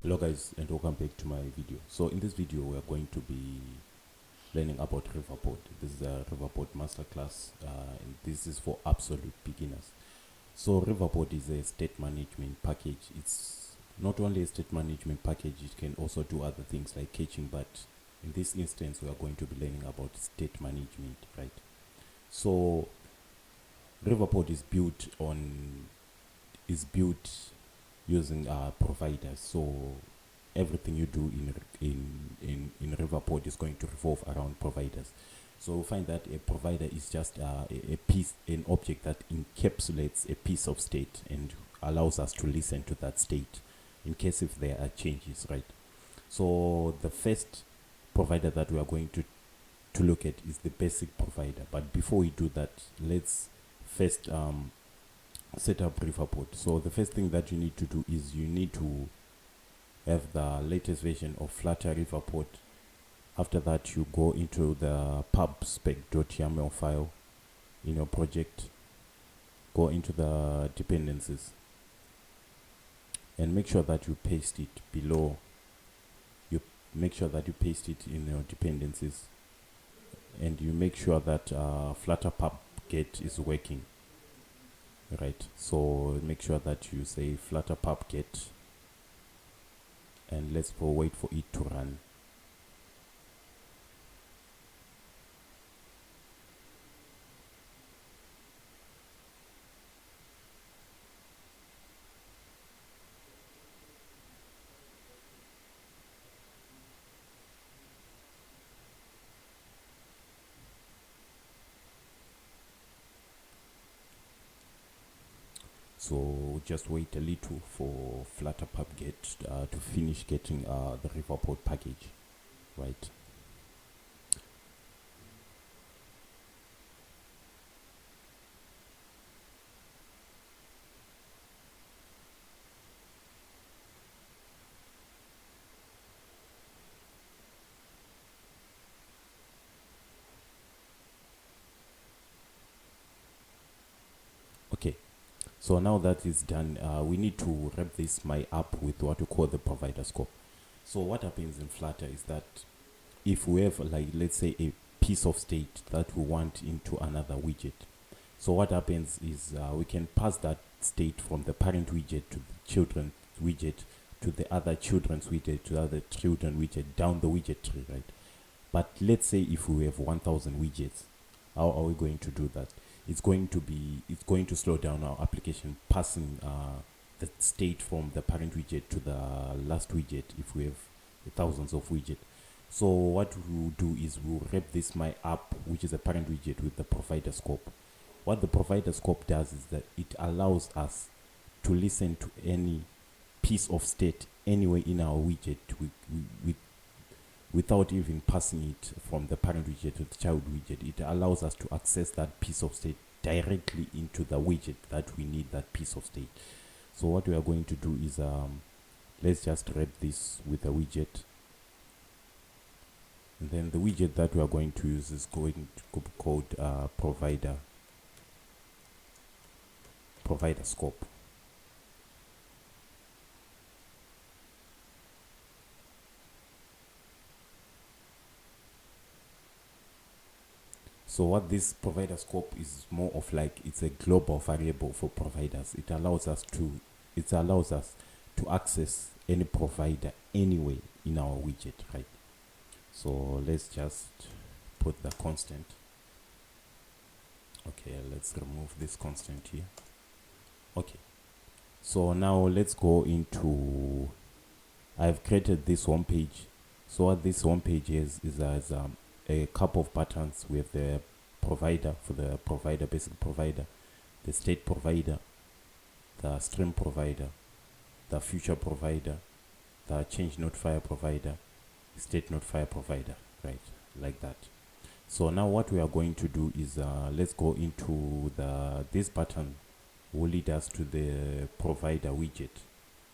Hello guys, and welcome back to my video. So in this video we are going to be learning about Riverpod. This is a Riverpod masterclass and this is for absolute beginners. So Riverpod is a state management package. It's not only a state management package, it can also do other things like caching, but in this instance we are going to be learning about state management, right? So Riverpod is built using providers. So everything you do in Riverpod is going to revolve around providers. So we'll find that a provider is just an object that encapsulates a piece of state and allows us to listen to that state in case if there are changes, right? So the first provider that we are going to look at is the basic provider. But before we do that, let's first set up Riverpod. So the first thing that you need to do is you need to have the latest version of Flutter Riverpod. After that, you go into the pubspec.yaml file in your project, go into the dependencies and make sure that you paste it below. You make sure that you paste it in your dependencies and you make sure that Flutter pub get is working. Right, so make sure that you say Flutter pub get and let's go wait for it to run. So just wait a little for Flutter pub get to finish getting the Riverpod package, right? Okay, so now that is done, we need to wrap this my app with what we call the provider scope. So what happens in Flutter is that if we have, like, let's say a piece of state that we want into another widget, so what happens is we can pass that state from the parent widget to the children widget to the other children's widget to the other children widget down the widget tree, right? But let's say if we have 1000 widgets, how are we going to do that? It's going to slow down our application passing the state from the parent widget to the last widget if we have thousands of widgets. So what we'll do is we'll wrap this my app, which is a parent widget, with the provider scope. What the provider scope does is that it allows us to listen to any piece of state anywhere in our widget without even passing it from the parent widget to the child widget. It allows us to access that piece of state directly into the widget that we need that piece of state. So what we are going to do is let's just wrap this with a widget, and then the widget that we are going to use is going to be called provider scope. So what this provider scope is more of, like, it's a global variable for providers. It allows us to access any provider anyway in our widget, right? So let's just put the constant. Okay, let's remove this constant here. Okay, so now let's go into, I've created this home page. So what this home page is as a couple of buttons. We have the provider for the provider, basic provider, the state provider, the stream provider, the future provider, the change notifier provider, state notifier provider, right? Like that. So now what we are going to do is let's go into this button will lead us to the provider widget,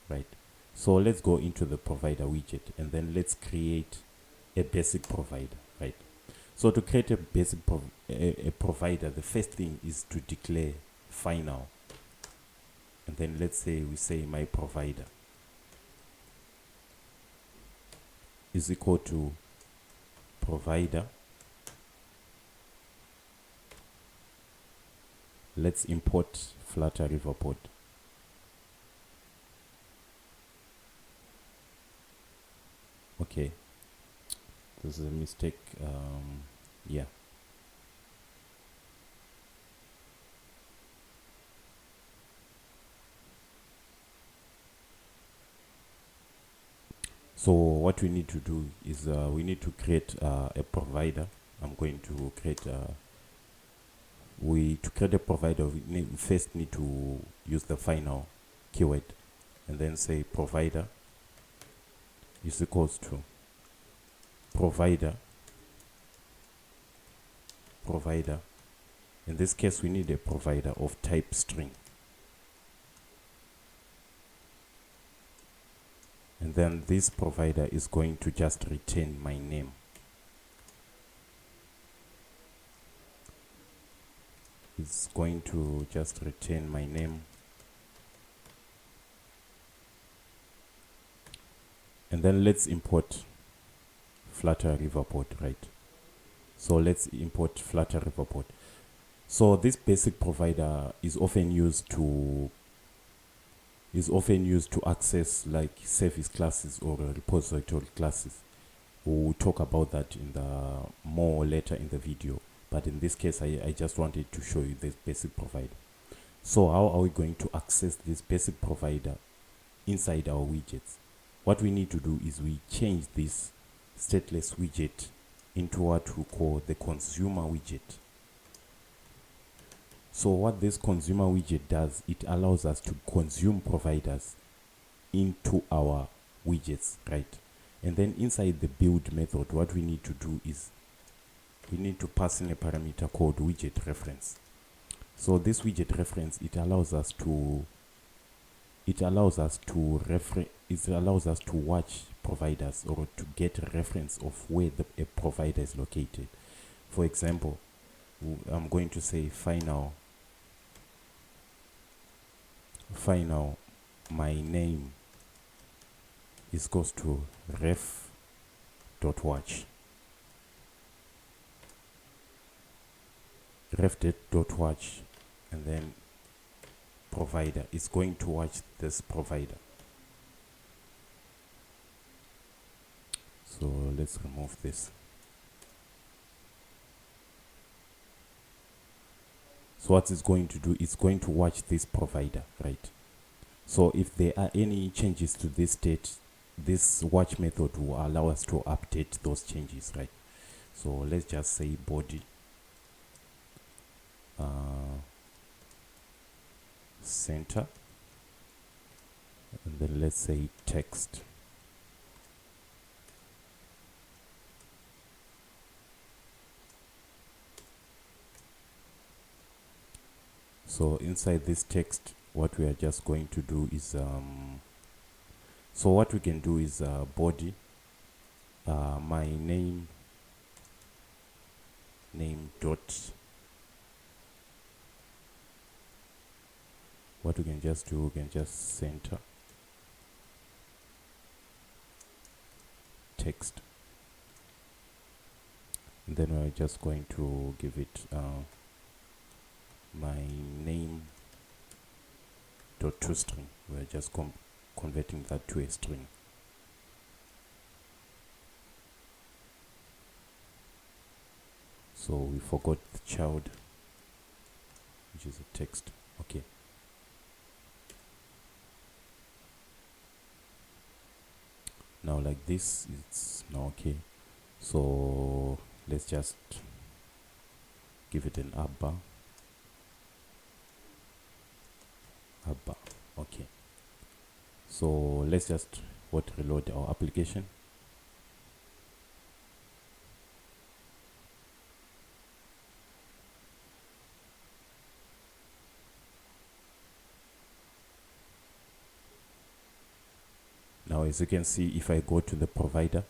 right? So let's go into the provider widget and then let's create a basic provider, right? So to create a basic provider, the first thing is to declare final, and then let's say we say my provider. is equal to provider. Let's import Flutter Riverpod. Okay, this is a mistake. Yeah. So what we need to do is we need to create a provider. I'm going to create to create a provider. We first need to use the final keyword and then say provider is equals to provider. In this case, we need a provider of type string. And then this provider is going to just return my name. It's going to just return my name. And then let's import Flutter Riverpod, right? So let's import Flutter Riverpod. So this basic provider is often used to access like service classes or repository classes. We'll talk about that in the more later in the video, but in this case I just wanted to show you this basic provider. So how are we going to access this basic provider inside our widgets? What we need to do is we change this stateless widget into what we call the consumer widget. So what this consumer widget does, it allows us to consume providers into our widgets, right? And then inside the build method, what we need to do is we need to pass in a parameter called widget reference. So this widget reference, it allows us to watch providers or to get a reference of where a provider is located. For example, I'm going to say final my name is equals to ref.watch. Ref.watch, and then provider is going to watch this provider. So let's remove this. So what it's going to do, it's going to watch this provider, right? So if there are any changes to this state, this watch method will allow us to update those changes, right? So let's just say body center, and then let's say text. So inside this text, what we are just going to do is so what we can do is body my name dot, what we can just do, we can just center text, and then we're just going to give it my name dot toString. We're just converting that to a string. So we forgot the child, which is a text. Okay. Now like this, it's now okay. So let's just give it an up bar. Okay. So let's just reload our application. Now as you can see, if I go to the provider,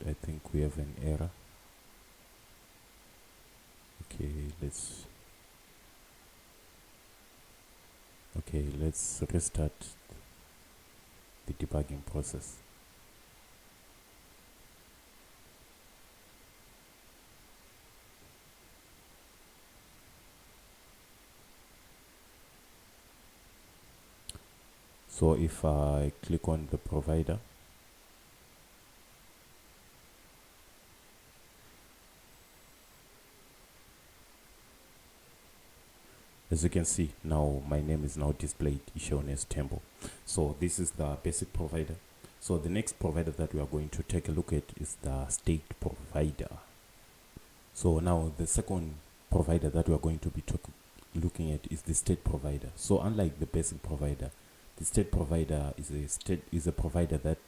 I think we have an error. let's restart the debugging process. So if I click on the provider, as you can see, now my name is now displayed, shown as Temple. So this is the basic provider. So the next provider that we are going to take a look at is the state provider. So now the second provider that we are going to be looking at is the state provider. So unlike the basic provider, the state provider is a provider that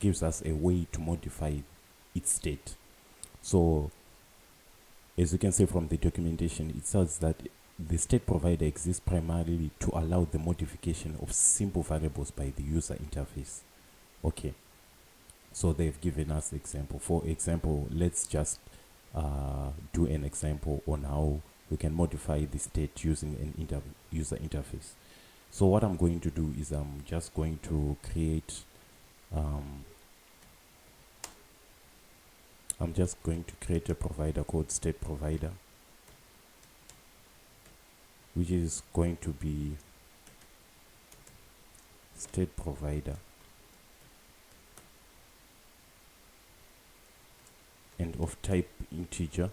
gives us a way to modify its state. So as you can see from the documentation, it says that the state provider exists primarily to allow the modification of simple variables by the user interface. Okay, so they've given us example. For example, let's just do an example on how we can modify the state using an user interface. So what I'm going to do is I'm just going to create a provider called state provider, which is going to be state provider and of type integer,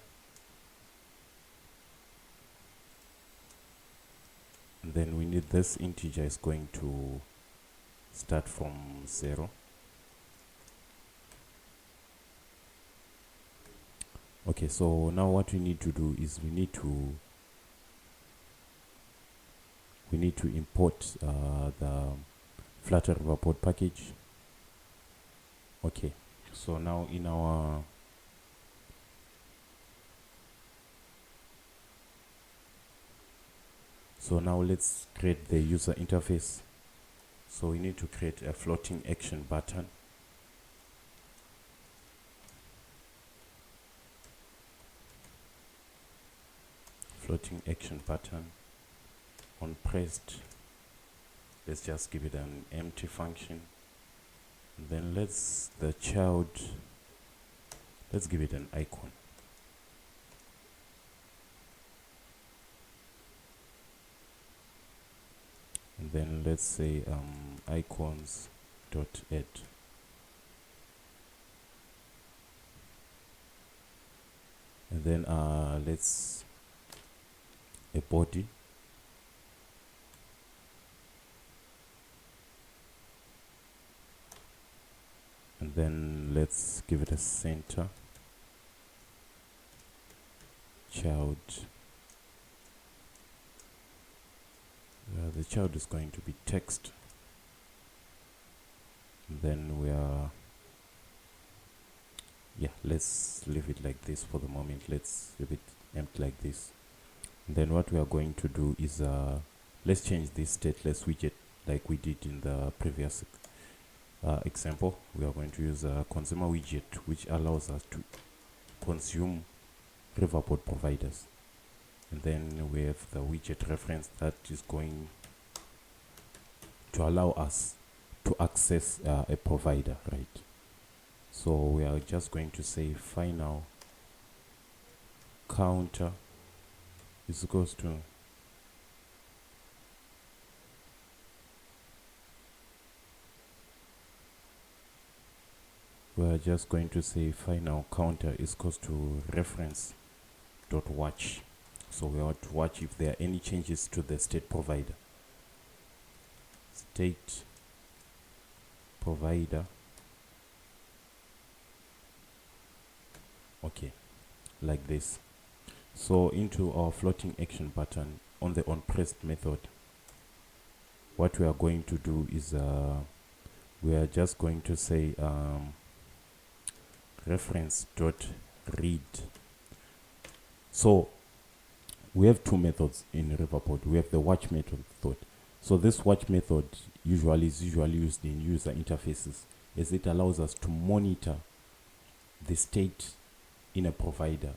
and then we need this integer is going to start from 0. Okay, so now what we need to do is we need to import the Flutter Riverpod package. Okay, so now in our let's create the user interface. So we need to create a floating action button. Floating action button. On pressed, let's just give it an empty function. And then let's give it an icon. And then let's say icons.add. And then let's a body. And then let's give it a center. Child. The child is going to be text. And then let's leave it like this for the moment. Let's leave it empty like this. And then what we are going to do is let's change this stateless widget like we did in the previous example. We are going to use a consumer widget, which allows us to consume Riverpod providers. And then we have the widget reference that is going to allow us to access a provider, right? So we are just going to say final counter is equals to final counter is equals to reference dot watch. So we want to watch if there are any changes to the state provider. State provider. Okay, like this. So into our floating action button on the onPressed method, what we are going to do is we are just going to say reference dot read. So we have two methods in Riverpod. We have the watch method. So this watch method is usually used in user interfaces, as it allows us to monitor the state in a provider.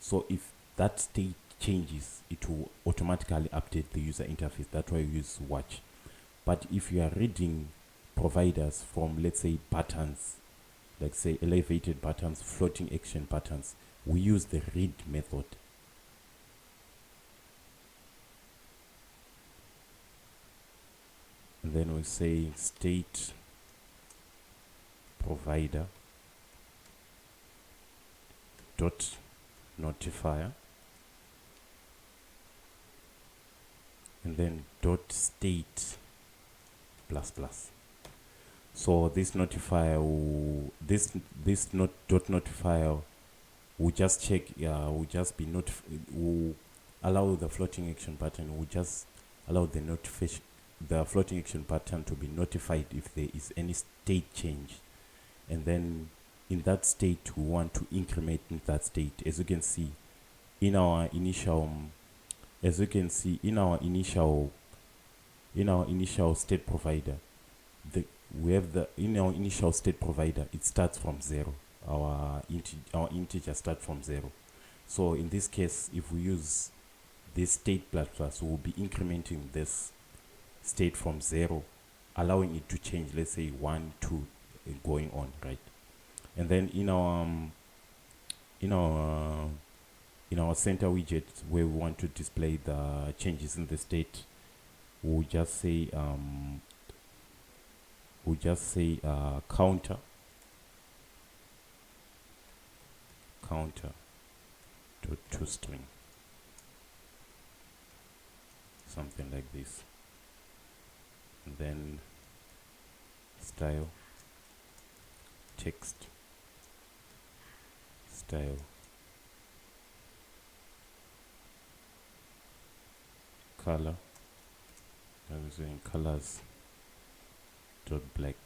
So if that state changes, it will automatically update the user interface. That's why we use watch. But if you are reading providers from, let's say, patterns, like say elevated patterns, floating action patterns, we use the read method. And then we say state provider dot notifier, and then dot state plus plus. So this notifier will, this not dot notifier will just check, will just be will allow the floating action pattern, will just allow the notification, the floating action pattern to be notified if there is any state change. And then in that state, we want to increment in that state. As you can see in our initial, in our initial state provider, we have in our initial state provider, it starts from 0. Our integer starts from 0. So in this case, if we use this state plus plus, we will be incrementing this state from 0, allowing it to change, let's say 1, 2, going on, right? And then in our center widget, where we want to display the changes in the state, we'll just say counter dot toString, something like this. And then style text, style color, I was saying colors dot black,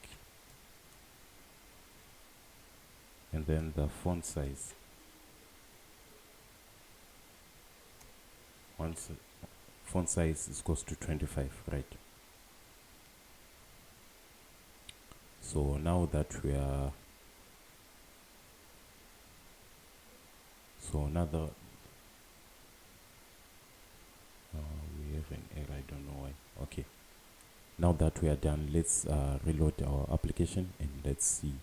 and then the font size, font size is equals to 25, right? So now that we are, we have an error, I don't know why. Okay, now that we are done, let's reload our application and let's see.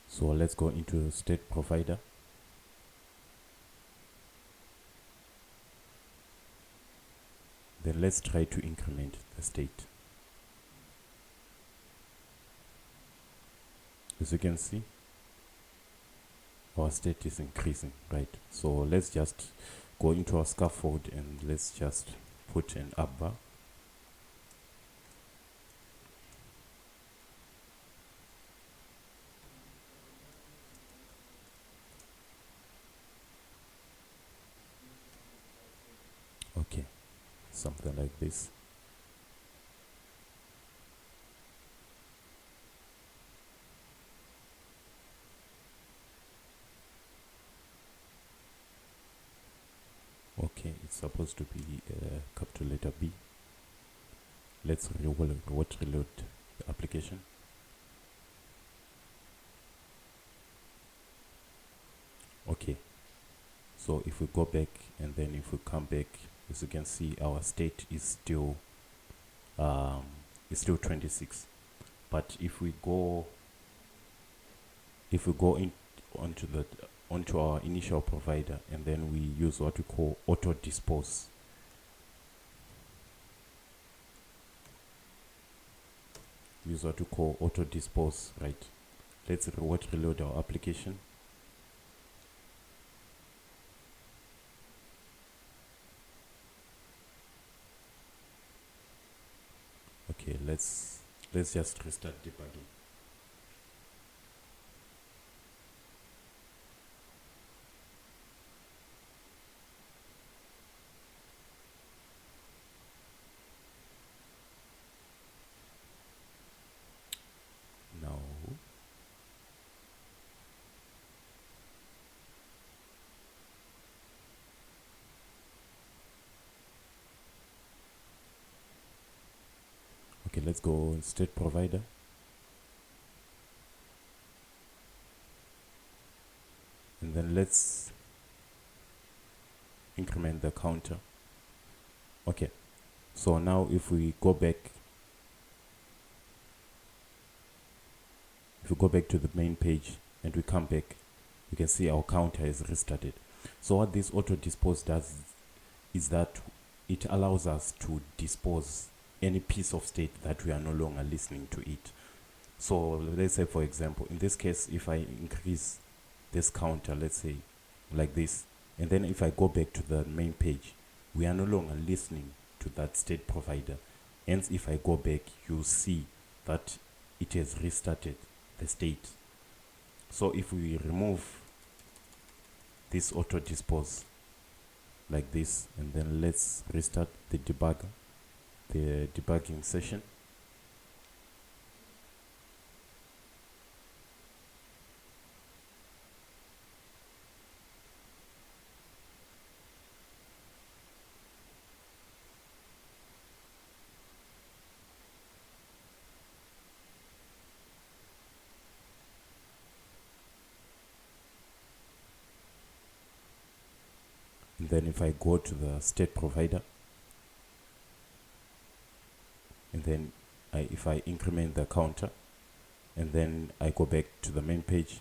So let's go into state provider. Then let's try to increment the state. As you can see, our state is increasing, right? So let's just go into our scaffold and let's just put an up bar. Okay, something like this. Okay, it's supposed to be capital letter B. Let's reload the application. Okay, so if we go back and then if we come back, as you can see, our state is still 26. But if we go onto our initial provider and then we use what we call auto dispose, right? Let's reload our application. Okay, let's just restart debugging. Now, okay, let's go state provider. And then let's increment the counter. Okay, so now if we go back to the main page and we come back, you can see our counter is restarted. So what this auto dispose does is that it allows us to dispose any piece of state that we are no longer listening to it. So let's say, for example, in this case, if I increase this counter, let's say like this, and then if I go back to the main page, we are no longer listening to that state provider. Hence, if I go back, you see that it has restarted the state. So if we remove this auto dispose like this, and then let's restart the debugger, the debugging session. And then if I go to the state provider, and then if I increment the counter, and then I go back to the main page,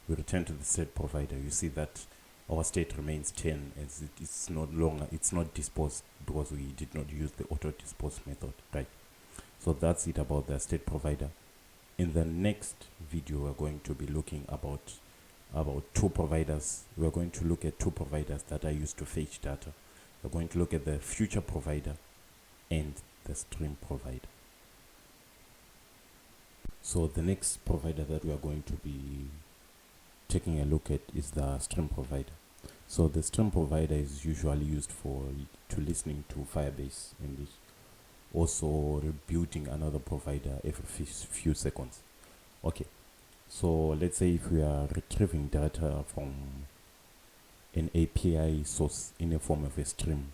we return to the state provider, you see that our state remains 10 as it's not disposed because we did not use the auto dispose method, right? So that's it about the state provider. In the next video, we're going to be looking about two providers. We're going to look at two providers that are used to fetch data. We're going to look at the future provider and the stream provider. So the next provider that we are going to be taking a look at is the stream provider. So the stream provider is usually used to listening to Firebase, and is also rebooting another provider every few seconds. Okay, so let's say if we are retrieving data from an API source in the form of a stream,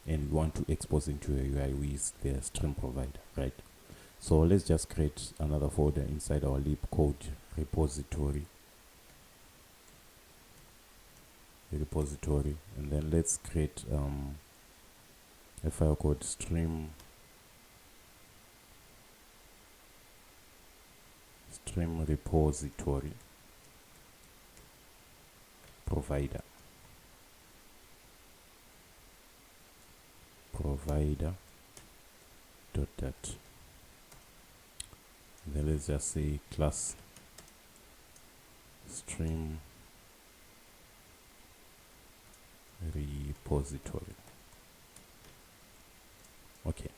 and we want to expose into a UI with the stream provider, right? So let's just create another folder inside our lib code repository, and then let's create a file called stream repository provider dot dat. Then let's just say class stream repository. Okay,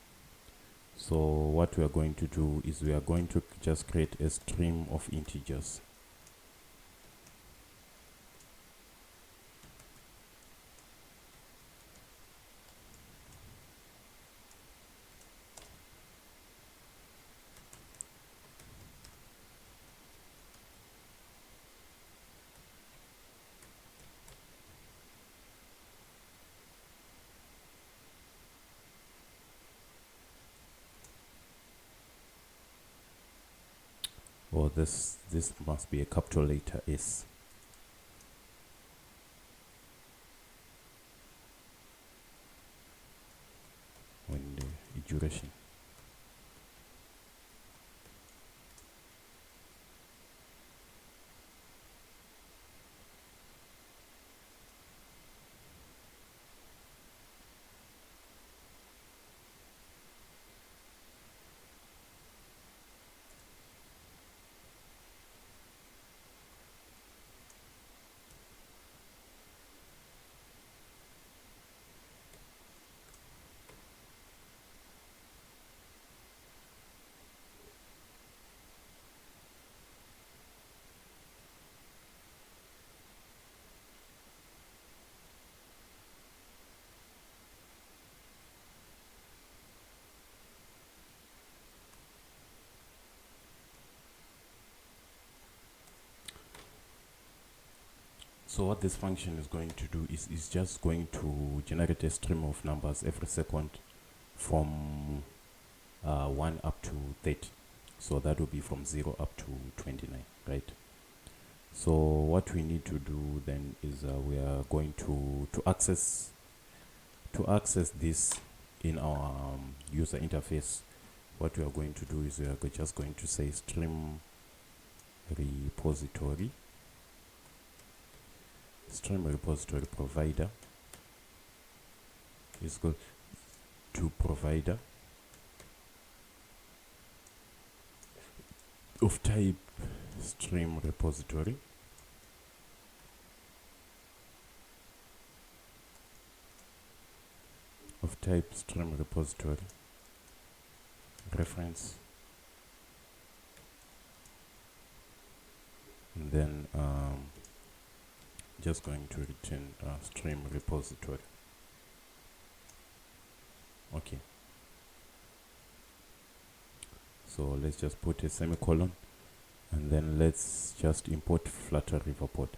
so what we are going to do is we are going to just create a stream of integers. Or this must be a capital letter S. When the duration. So what this function is going to do is just going to generate a stream of numbers every second from 1 up to 30. So that will be from 0 up to 29, right? So what we need to do then is we are going to access this in our user interface. What we are going to do is we are just going to say stream repository provider is equal to provider of type stream repository reference, and then just going to return stream repository. Okay, so let's just put a semicolon, and then let's just import Flutter Riverpod.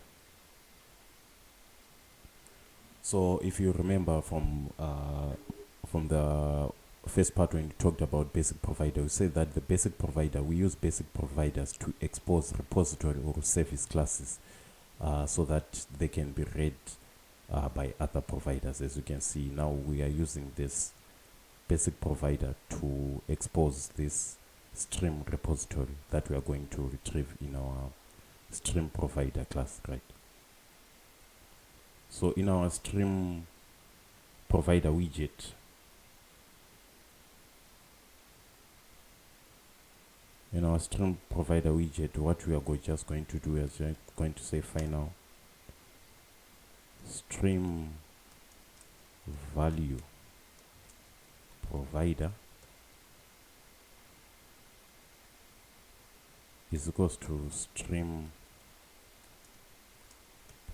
So if you remember from the first part when we talked about basic provider, we said that the basic provider, we use basic providers to expose repository or service classes so that they can be read by other providers. As you can see, now we are using this basic provider to expose this stream repository that we are going to retrieve in our stream provider class, right? So in our stream provider widget, what we are just going to do is going to say final stream value provider is equals to stream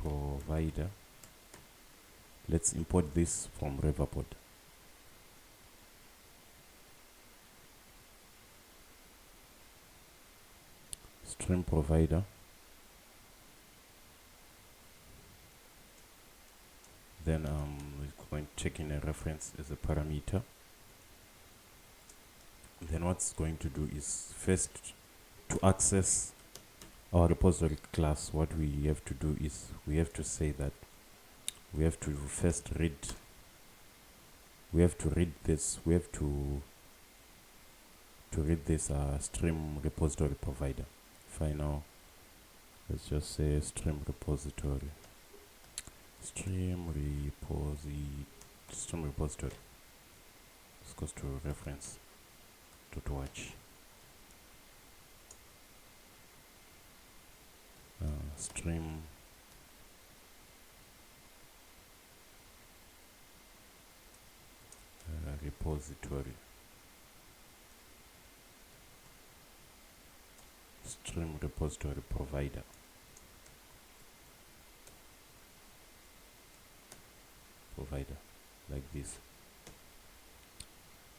provider. Let's import this from Riverpod. Stream provider, then we're going to check in a reference as a parameter. Then what's going to do is first to access our repository class, what we have to do is we have to say that we have to first read this stream repository provider. Final, let's just say stream repository this goes to reference dot watch stream repository stream repository provider. Like this.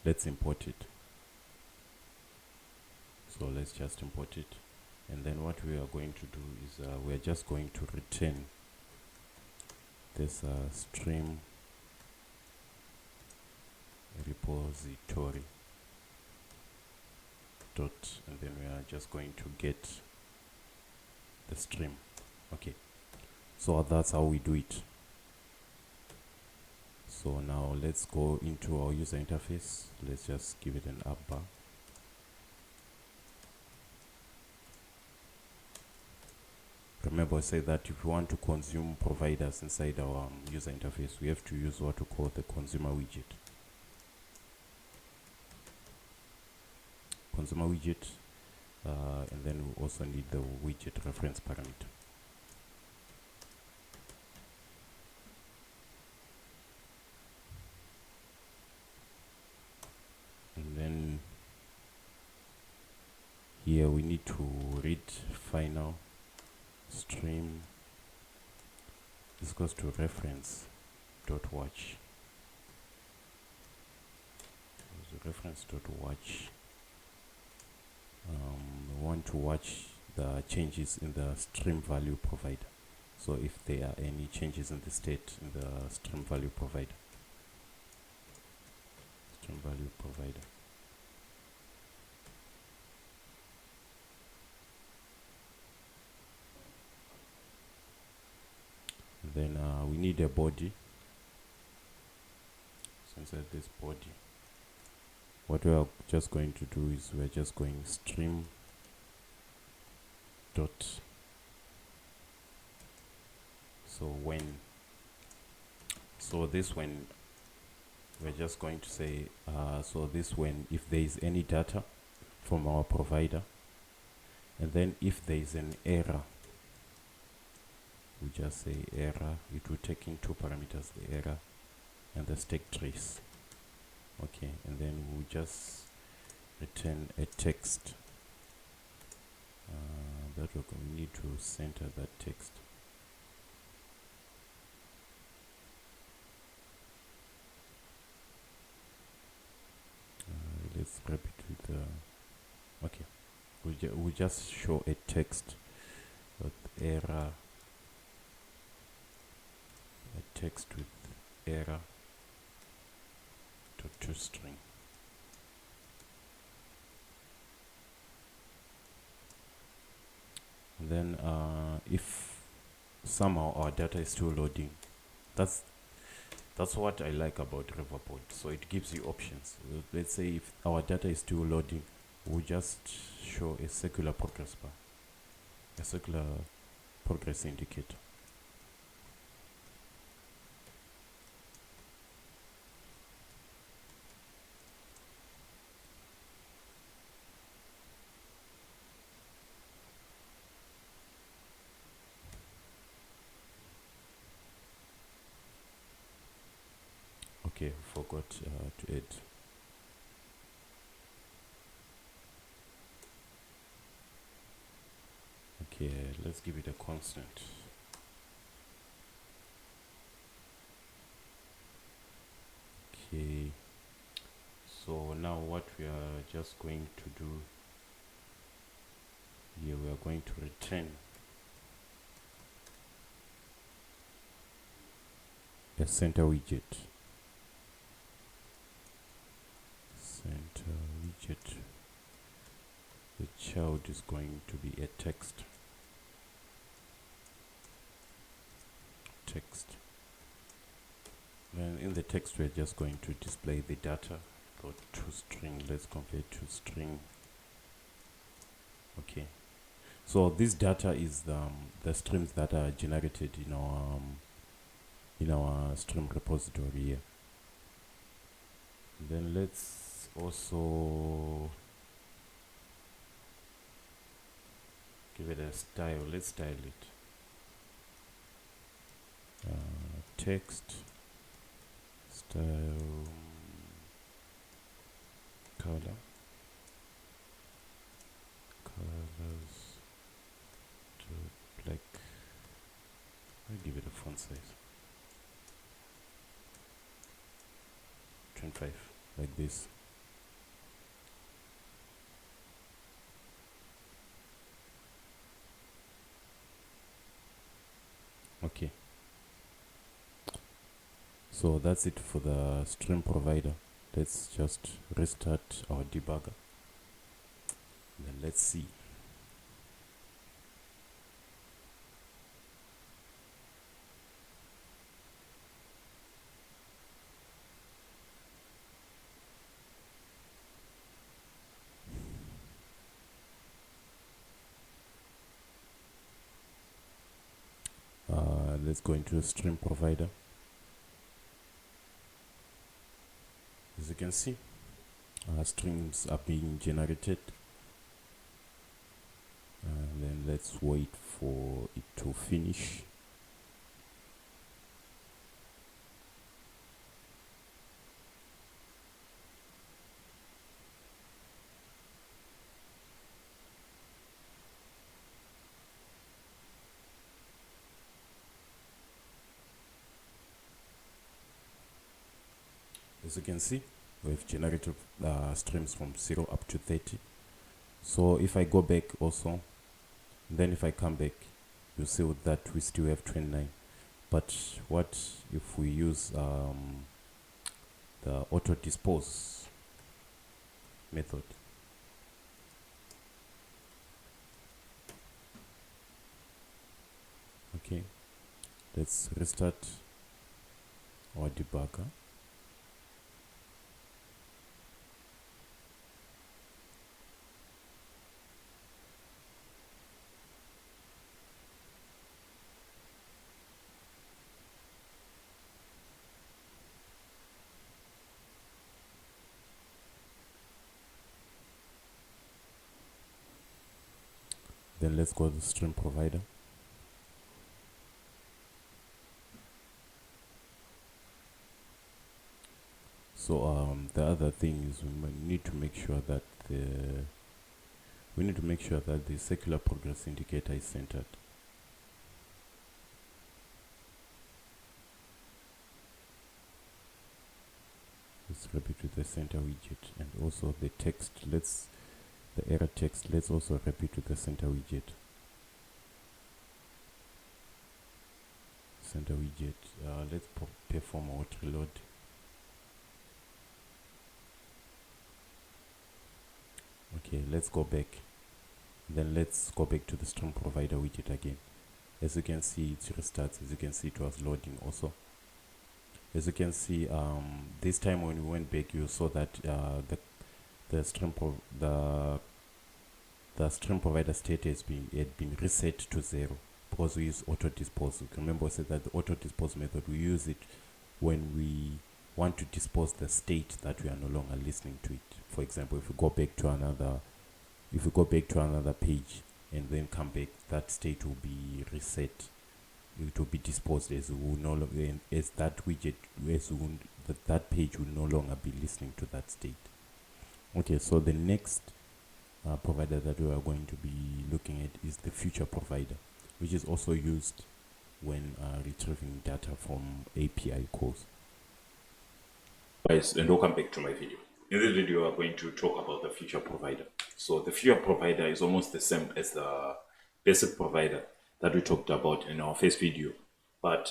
Let's import it. So let's just import it, and then what we are going to do is we are just going to return this stream repository dot, and then we are just going to get the stream. Okay, so that's how we do it. So now let's go into our user interface. Let's just give it an up bar. Remember, I said that if we want to consume providers inside our user interface, we have to use what we call the consumer widget. And then we also need the widget reference parameter. And then here we need to read final stream. This goes to reference dot watch. Reference dot watch. We want to watch the changes in the stream value provider. So if there are any changes in the state in the stream value provider. And then we need a body. So inside this body, what we are just going to do is we're just going stream dot. So this when we're just going to say so this when if there is any data from our provider, and then if there is an error, we just say error. It will take in two parameters, the error and the stack trace. Okay, and then we'll just return a text that we need to center that text. Let's wrap it with okay, we just show a text with error, a text with error to string. And then if somehow our data is still loading, that's what I like about Riverpod. So it gives you options. Let's say if our data is still loading, we'll just show a circular progress bar, a circular progress indicator. Okay, forgot to add. Okay, let's give it a constant. Okay, so now what we are just going to do here, we are going to return a center widget. The child is going to be a text. Then in the text we're just going to display the data or toString. Let's compare toString. Okay, so this data is the streams that are generated in our stream repository here. Then let's also give it a style. Let's style it. Text style colors to black. I'll give it a font size 25, like this. Okay, so that's it for the stream provider. Let's just restart our debugger, then let's see. Let's go into the stream provider. As you can see, streams are being generated, and then let's wait for it to finish. As you can see, we've generated streams from 0 up to 30. So if I go back also, then if I come back, you see that we still have 29. But what if we use the auto dispose method? Okay, let's restart our debugger. Then let's go to the stream provider. So the other thing is we need to make sure that the secular progress indicator is centered. Let's wrap it with the center widget, and also the text. The error text. Let's also wrap it with the center widget. Let's perform auto reload. Okay, let's go back. Then let's go back to the stream provider widget again. As you can see, it restarts. As you can see, it was loading also. As you can see, this time when we went back, you saw that the stream provider state had been reset to 0 because we use auto dispose. Remember, I said that the auto dispose method, we use it when we want to dispose the state that we are no longer listening to it. For example, if we go back to another page and then come back, that state will be reset. It will be disposed as that widget, that page will no longer be listening to that state. Okay, so the next provider that we are going to be looking at is the future provider, which is also used when retrieving data from API calls. Guys, and welcome back to my video. In this video, we are going to talk about the future provider. So the future provider is almost the same as the basic provider that we talked about in our first video, but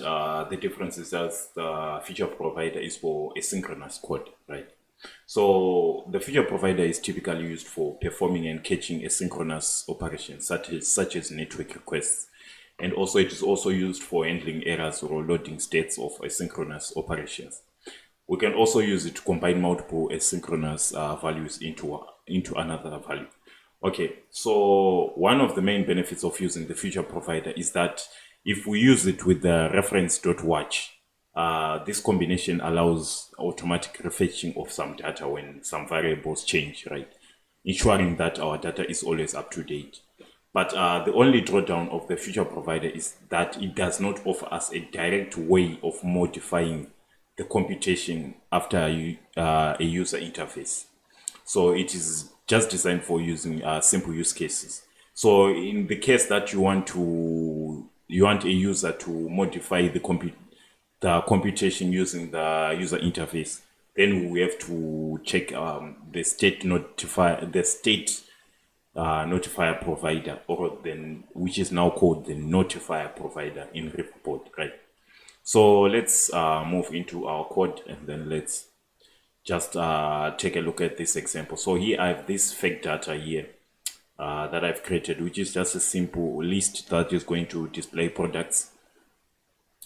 the difference is that the feature provider is for asynchronous code, right? So the feature provider is typically used for performing and catching asynchronous operations such as network requests, and also it is also used for handling errors or loading states of asynchronous operations. We can also use it to combine multiple asynchronous values into another value. Okay, so one of the main benefits of using the feature provider is that if we use it with the reference.watch, this combination allows automatic refetching of some data when some variables change, right? Ensuring that our data is always up to date. But the only drawdown of the feature provider is that it does not offer us a direct way of modifying the computation after a user interface. So it is just designed for using simple use cases. So in the case that you want a user to modify the computation using the user interface, then we have to check the state notifier provider, which is now called the notifier provider in Riverpod, right? So let's move into our code, and then let's just take a look at this example. So here I have this fake data here that I've created, which is just a simple list that is going to display products.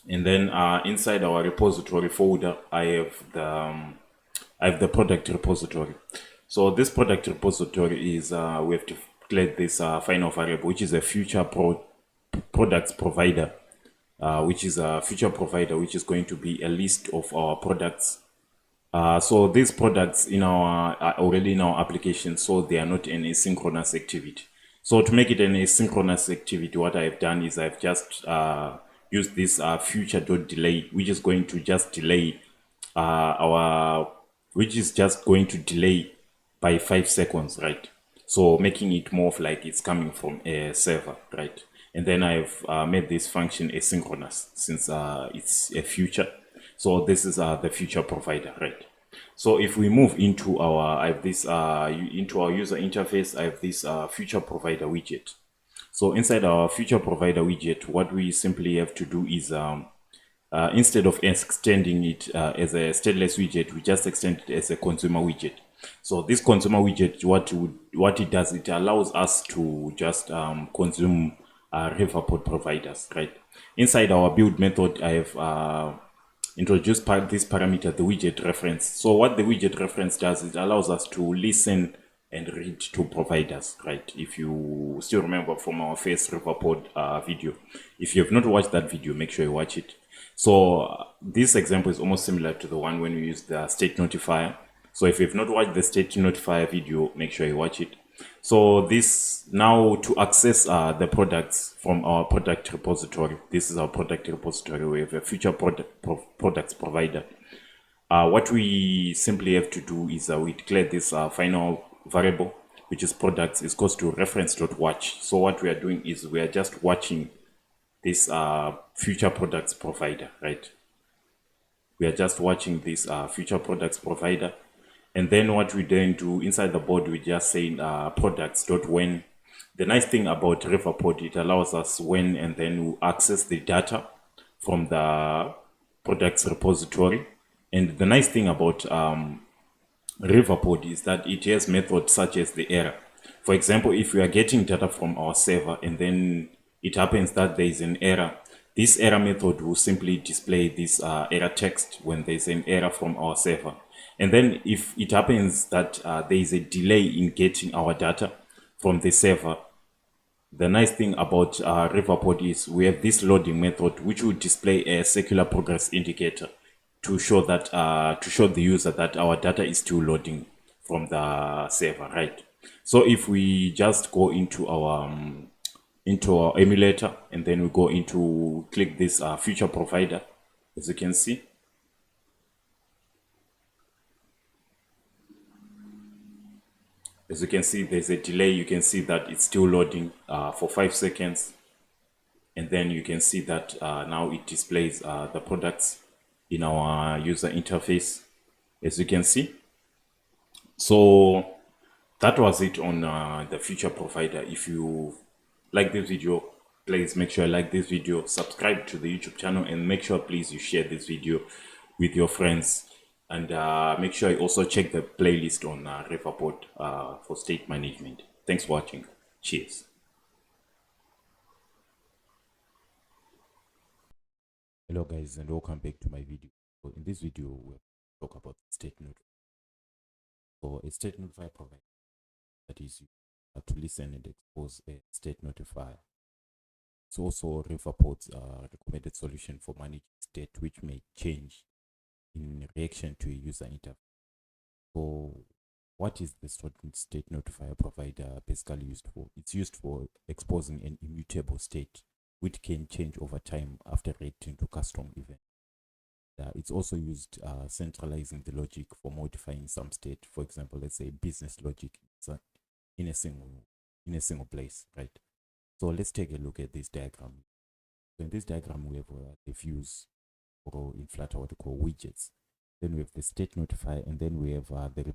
And then inside our repository folder, I have the product repository. So this product repository is we have to declare this final variable, which is a future products provider, which is a future provider, which is going to be a list of our products. So these products are already in our application, so they are not an asynchronous activity. So to make it an asynchronous activity, what I've done is I've just used this future.delay, which is going to just delay by 5 seconds, right? So making it more of like it's coming from a server, right? And then I've made this function asynchronous since it's a future. So this is the future provider, right? So if we move into our user interface, I have this future provider widget. So inside our feature provider widget, what we simply have to do is instead of extending it as a stateless widget, we just extend it as a consumer widget. So this consumer widget, what it does, it allows us to just consume Riverpod providers, right? Inside our build method, I have introduced this parameter, the widget reference. So what the widget reference does, it allows us to listen and read to providers, right? If you still remember from our first Riverpod video, if you have not watched that video, make sure you watch it. So this example is almost similar to the one when we use the state notifier. So if you've not watched the state notifier video, make sure you watch it. So this now to access the products from our product repository. This is our product repository. We have a future products provider. What we simply have to do is we declare this final variable, which is products, is goes to reference.watch. So what we are doing is we are just watching this future products provider, right? We are just watching this future products provider. And then what we then do inside the board, we just say products.when. The nice thing about Riverpod, it allows us when and then we access the data from the products repository. And the nice thing about Riverpod is that it has methods such as the error. For example, if we are getting data from our server and then it happens that there is an error, this error method will simply display this error text when there is an error from our server. And then if it happens that there is a delay in getting our data from the server, the nice thing about Riverpod is we have this loading method which will display a circular progress indicator to show that to show the user that our data is still loading from the server, right? So if we just go into our emulator and then we go into click this feature provider, as you can see, there's a delay. You can see that it's still loading for 5 seconds, and then you can see that now it displays the products in our user interface, as you can see. So that was it on the feature provider. If you like this video, please make sure you like this video, subscribe to the YouTube channel, and make sure please you share this video with your friends. And make sure you also check the playlist on Riverpod for state management. Thanks for watching. Cheers. Hello guys, and welcome back to my video. So in this video, we'll talk about state notifier. So a state notifier provider that is used to listen and expose a state notifier. It's also Riverpod's recommended solution for managing state which may change in reaction to a user interface. So what is the state notifier provider basically used for? It's used for exposing an immutable state which can change over time after reacting to custom events. It's also used centralizing the logic for modifying some state. For example, let's say business logic in a single place, right? So let's take a look at this diagram. So in this diagram, we have the views, or in Flutter what we call widgets. Then we have the state notifier, and then we have the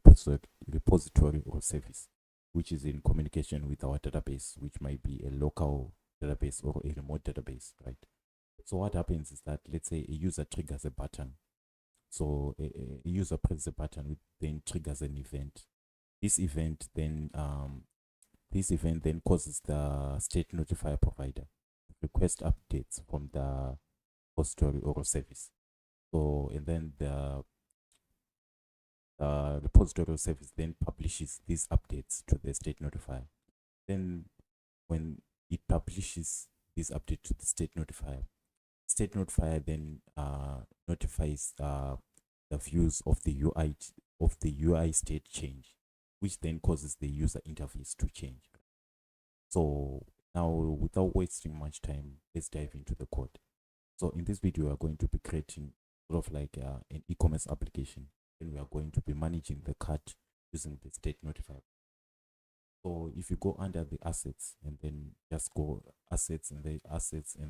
repository or service, which is in communication with our database, which might be a local database or a remote database, right? So what happens is that, let's say a user triggers a button. So a user presses a button, which then triggers an event. This event then causes the state notifier provider to request updates from the repository or service. So, and then the repository or service then publishes these updates to the state notifier. Then when it publishes this update to the state notifier then notifies the views of the UI state change, which then causes the user interface to change. So now, without wasting much time, let's dive into the code. So in this video, we are going to be creating sort of like an e-commerce application, and we are going to be managing the cart using the state notifier. So if you go under the assets and then just go assets and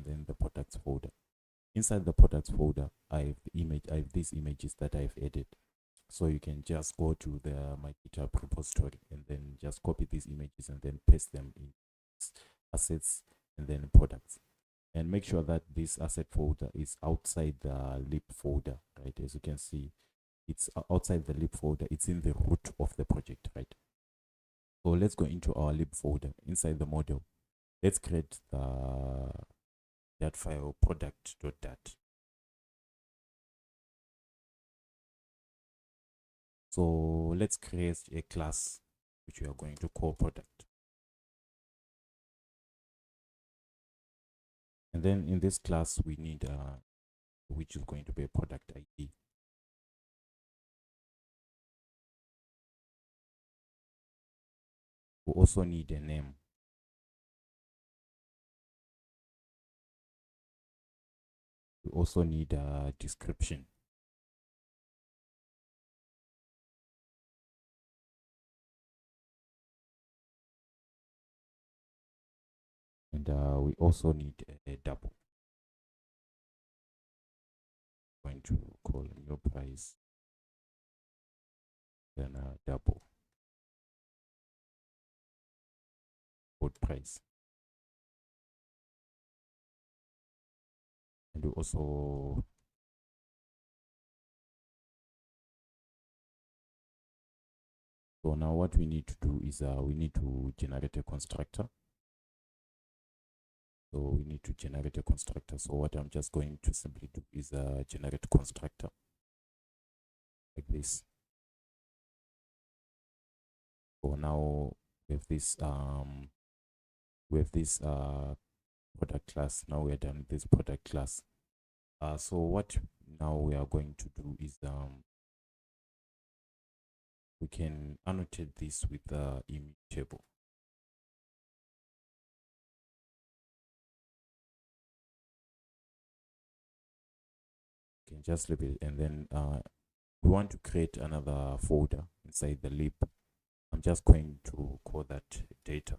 then the products folder. Inside the products folder, I have these images that I've added. So you can just go to my GitHub repository and then just copy these images and then paste them in assets, and then products. And make sure that this asset folder is outside the lib folder, right? As you can see, it's outside the lib folder. It's in the root of the project, right? So let's go into our lib folder inside the model. Let's create the that file product.dat. So let's create a class which we are going to call product. And then in this class, we need which is going to be a product ID. We also need a name. We also need a description. And we also need a double. I'm going to call new price, then double code price. And we also so now what we need to do is we need to generate a constructor. So we need to generate a constructor. So what I'm just going to simply do is generate constructor like this. So now we have this product class. Now we are done with this product class. So what now we are going to do is we can annotate this with the immutable. You can just leave it, and then we want to create another folder inside the lib. I'm just going to call that data.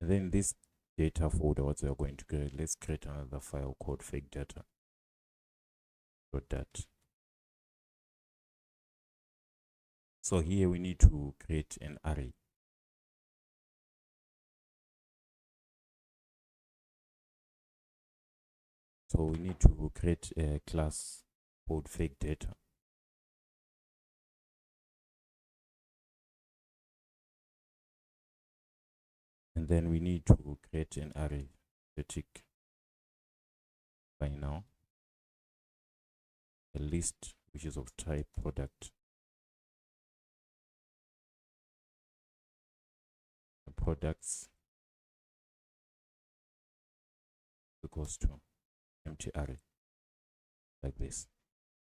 And then this data folder, what we are going to create, let's create another file called fake data. .dat. So here we need to create an array. So we need to create a class called fake data. And then we need to create an array static by now. A list which is of type product. The products equals to empty array like this.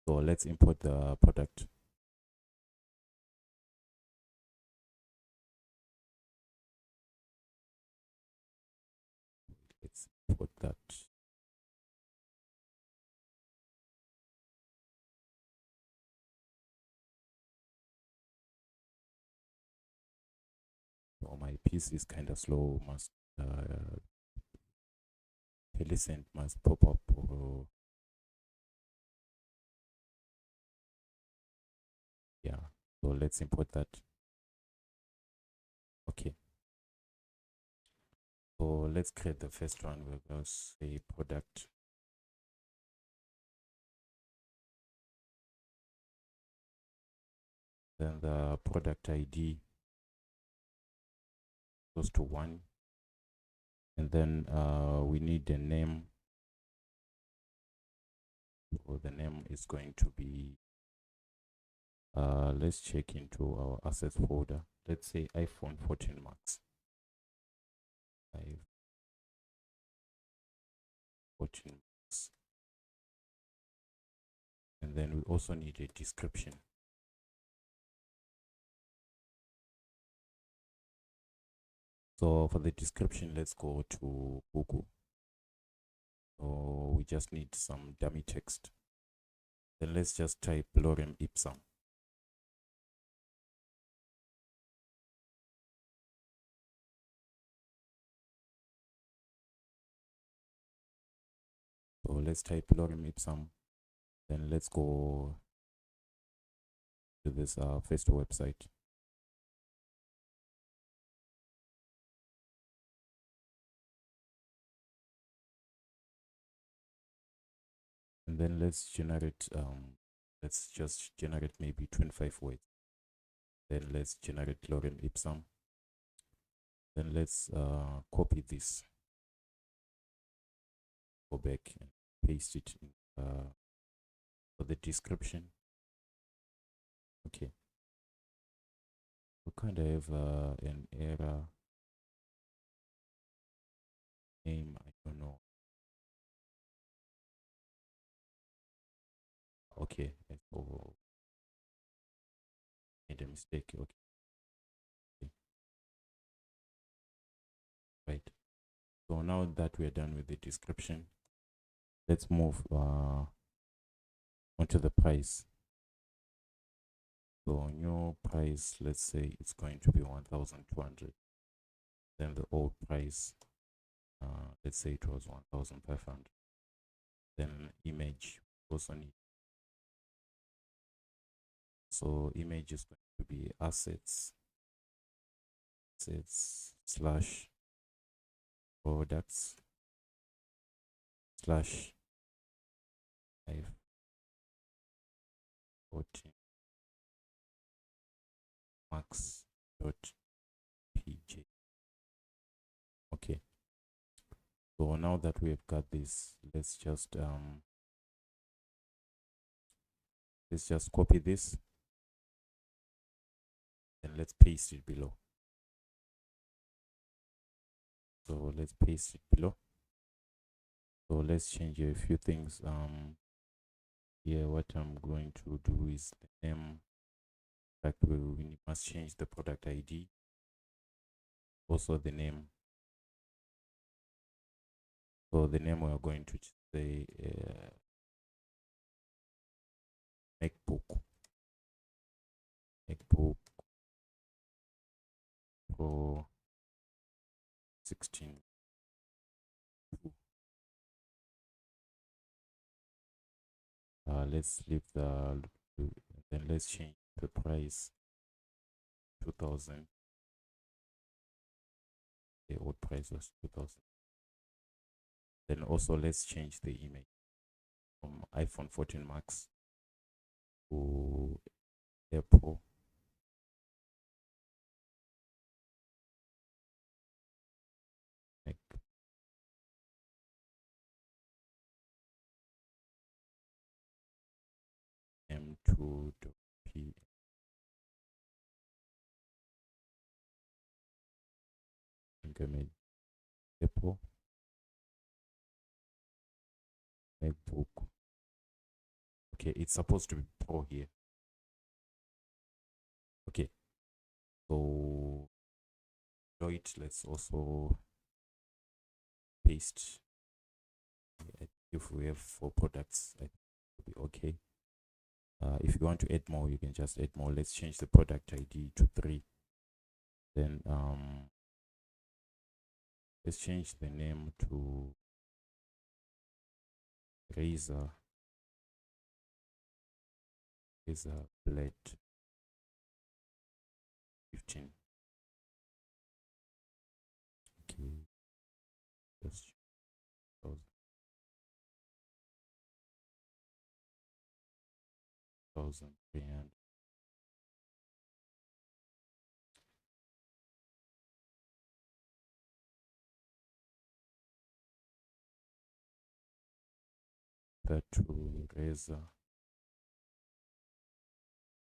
So let's import the product. Let's import that. So my PC is kind of slow. Must listen, must pop up. Yeah. So let's import that. Okay. So let's create the first one. We're going to say product. Then the product ID goes to 1. And then we need a name. So the name is going to be, let's check into our assets folder. Let's say iPhone 14 Max. 14 Max. And then we also need a description. So for the description, let's go to Google. So we just need some dummy text. Then let's just type lorem ipsum. So let's type lorem ipsum. Then let's go to this first website. And then let's just generate maybe 25 words. Then let's generate lorem ipsum. Then let's copy this, go back and paste it in, for the description. Okay, we kind of have an error name, I don't know. Okay, oh, made a mistake. Okay, right. So now that we're done with the description, let's move onto the price. So new price, let's say it's going to be 1,200. Then the old price, let's say it was 1,500. Then image also need. So image is going to be assets slash products slash 514 max dot pj. Okay, so now that we've got this, let's just copy this and let's paste it below. So let's paste it below. So let's change a few things. Here what I'm going to do is the name. In fact, we must change the product ID, also the name. So the name we are going to say MacBook Pro 16. Let's leave then let's change the price 2,000. The old price was 2,000. Then also let's change the image from iPhone 14 Max to Apple Mac M2.p. Increment Apple MacBook. Okay, it's supposed to be Pro here. Okay, so let's also paste. If we have 4 products, I think it will be okay. If you want to add more, you can just add more. Let's change the product ID to 3. Then let's change the name to Razer Blade 15. Okay, just 1,300. That to Razer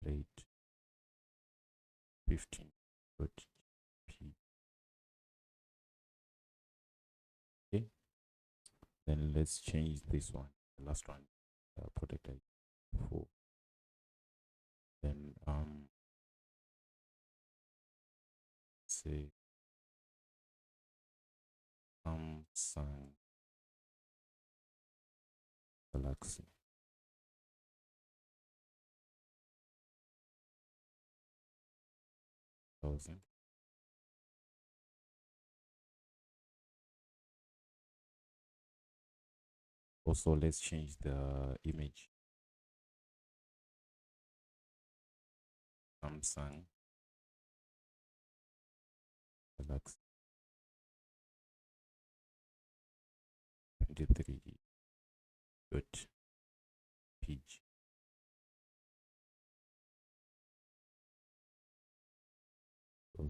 Blade 15. P. Okay, then let's change this one, the last one, product ID 4. Then say Samsung Galaxy. Also, let's change the image. Samsung Galaxy 23. Good.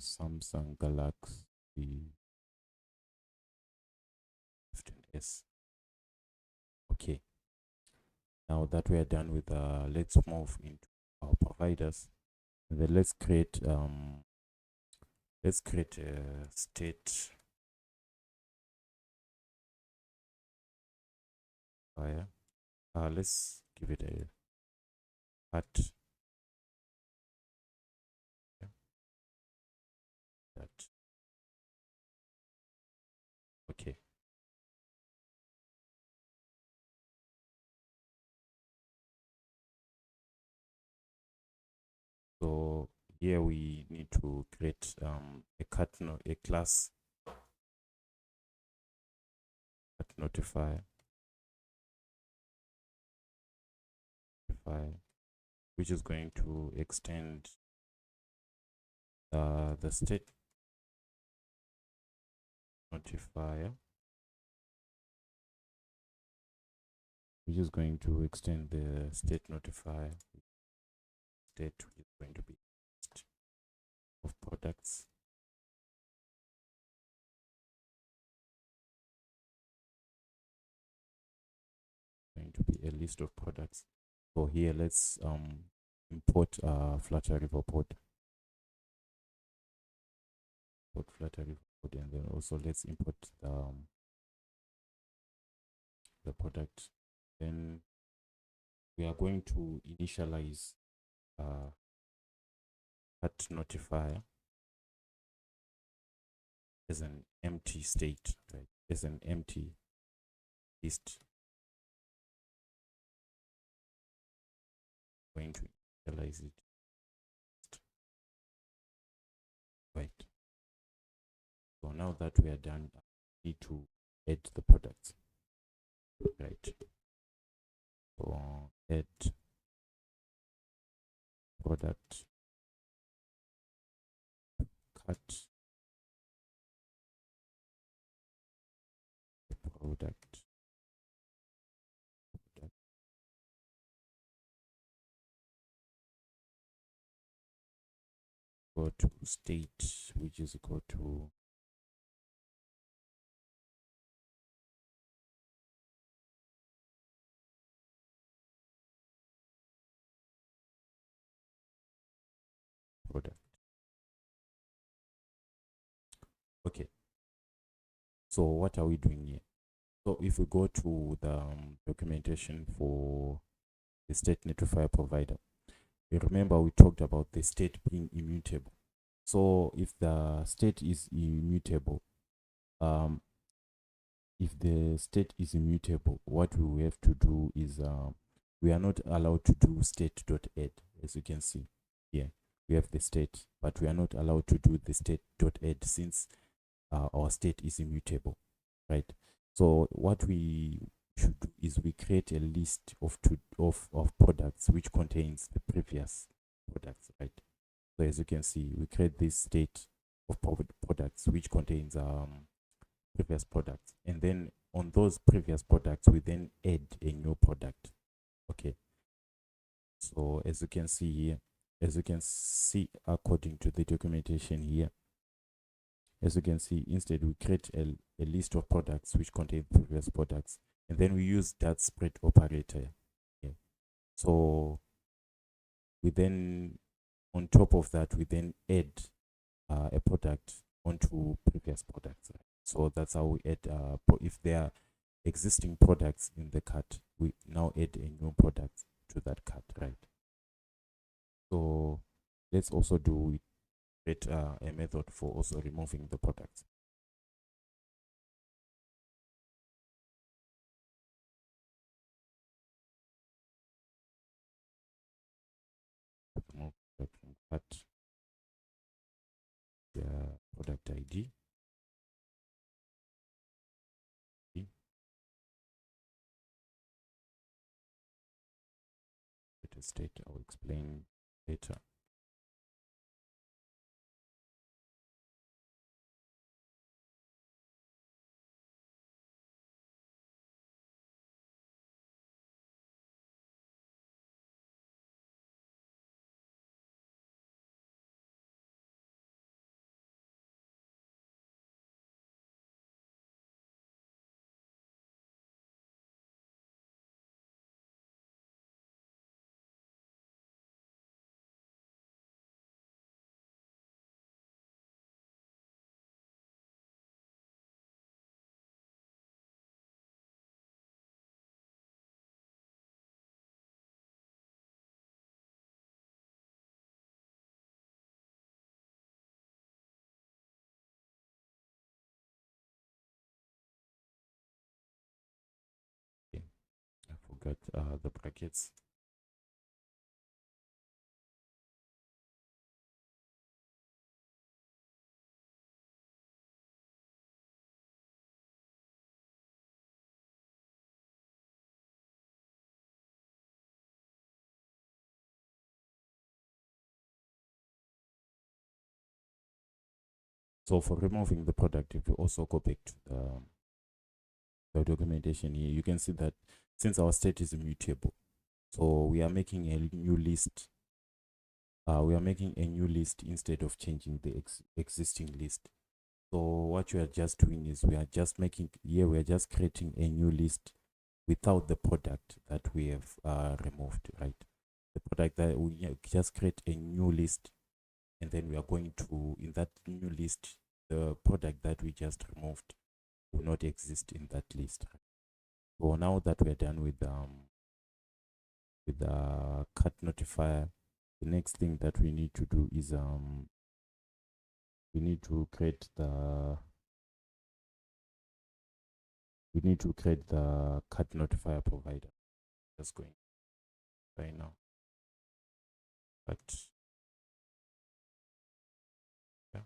So Samsung Galaxy 15s. Okay. Now that we are done with let's move into our providers. And then let's create a state file. Let's give it a cut. Yeah, that. Okay. So here we need to create a class cut notifier, which is going to extend the state notifier, which is going to extend the state notifier state, which is going to be list of products. Going to be a list of products. So here let's import Flutter Riverpod. Flutter Riverpod, and then also let's import the product. Then we are going to initialize cut notifier as an empty state, right? As an empty list. Going to initialize it, right? So now that we are done, we need to add the products, right? So add product cut product. Go to state, which is equal to product. Okay. So what are we doing here? So if we go to the documentation for the state notifier provider, you remember we talked about the state being immutable. So if the state is immutable, what we have to do is we are not allowed to do state.add. As you can see here, we have the state, but we are not allowed to do the state.add since our state is immutable, right? So what we should do is we create a list of products which contains the previous products, right? So as you can see, we create this state of products which contains previous products, and then on those previous products we then add a new product. Okay, so as you can see here, according to the documentation here, as you can see, instead we create a list of products which contain previous products, and then we use that spread operator. Okay. So we then, on top of that, we then add a product onto previous products. Right? So that's how we add, if there are existing products in the cart, we now add a new product to that cart, right? So let's also do create a method for also removing the products. Remove product from cart, the product ID. State, I'll explain later. look at the brackets. So for removing the product, if you also go back to the documentation here, you can see that since our state is immutable, so we are making a new list. We are making a new list instead of changing the existing list. So what we are just doing is we are just creating a new list without the product that we have removed, right? The product that we just create a new list, and then we are going to, in that new list, the product that we just removed will not exist in that list. So now that we're done with the cut notifier, the next thing that we need to do is we need to create the cut notifier provider. Just going right now. But yeah,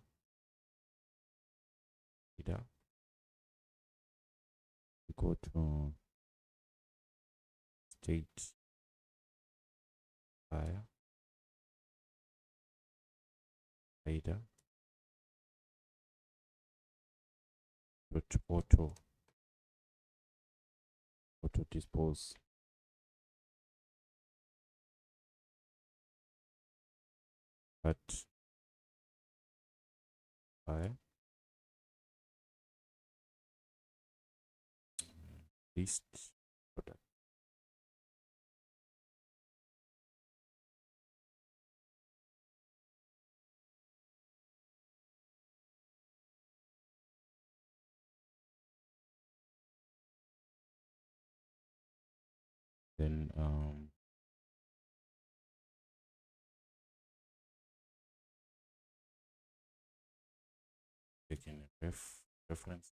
either we go to state fire fader auto dispose cut fire list product. Then taking a reference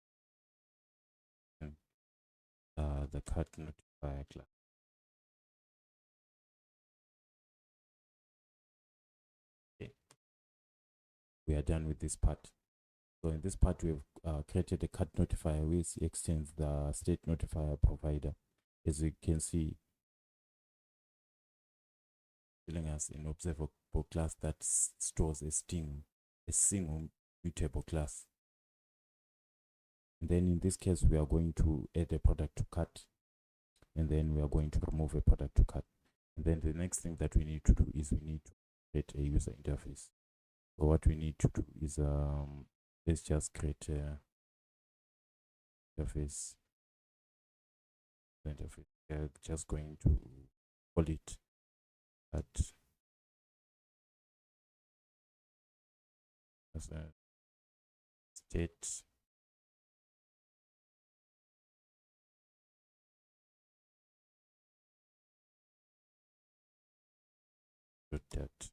and the cut notifier class. Okay, we are done with this part. So in this part, we've created a cut notifier which extends the state notifier provider. As you can see, telling us an observable class that stores a single mutable class. And then in this case, we are going to add a product to cut, and then we are going to remove a product to cut. And then the next thing that we need to do is we need to create a user interface. So what we need to do is let's just create a interface. We're just going to call it at as a state that.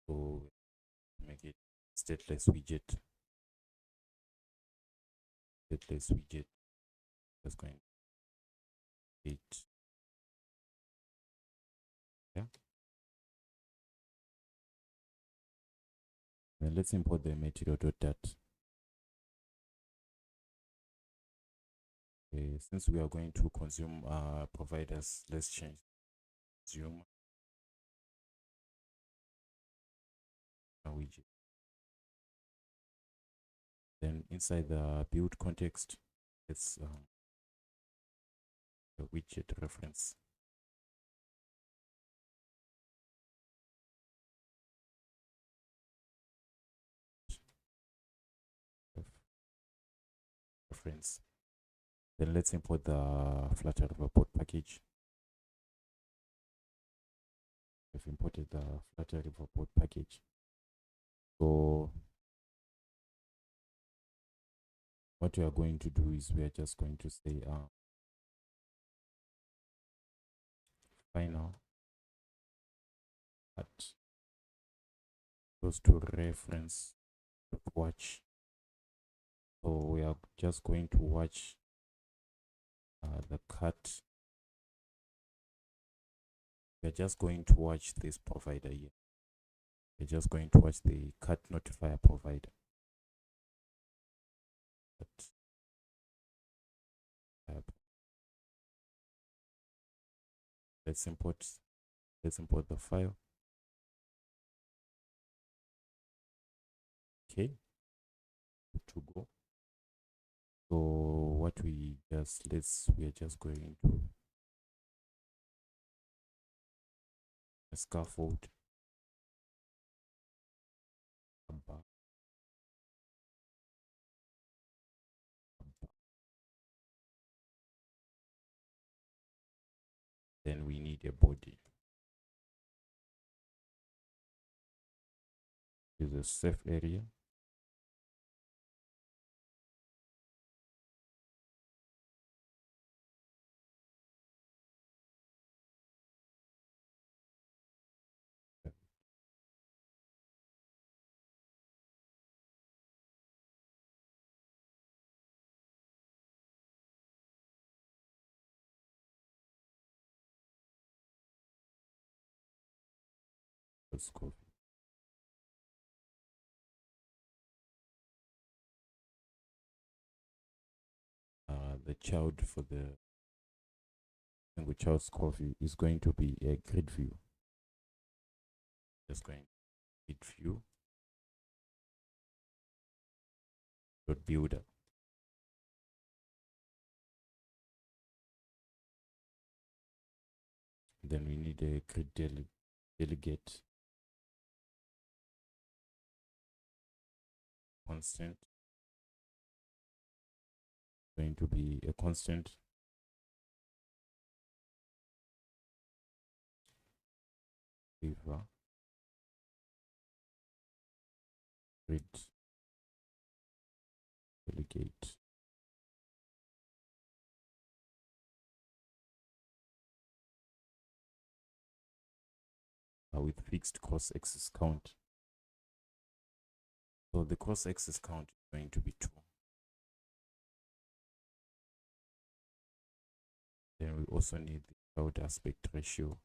So make it stateless widget. Stateless widget. Just going to it. Yeah. Then let's import the material.dat. Okay, since we are going to consume providers, let's change consume widget. Then inside the build context, let's the widget reference. Reference. Then let's import the Flutter Riverpod package. We've imported the Flutter Riverpod package. So what we are going to do is we are just going to say final cut goes to reference watch. So we are just going to watch the cut. We're just going to watch this provider here. We're just going to watch the cut notifier provider. Let's import the file. Okay, to go. So what we are just going to a scaffold then we need a body. Is a safe area. Let's go. The child for the language child's coffee is going to be a grid view. Just going grid view dot builder. Then we need a grid delegate constant. Going to be a constant. River grid delegate. With fixed cross axis count. So the cross axis count is going to be 2. Then we also need the child aspect ratio,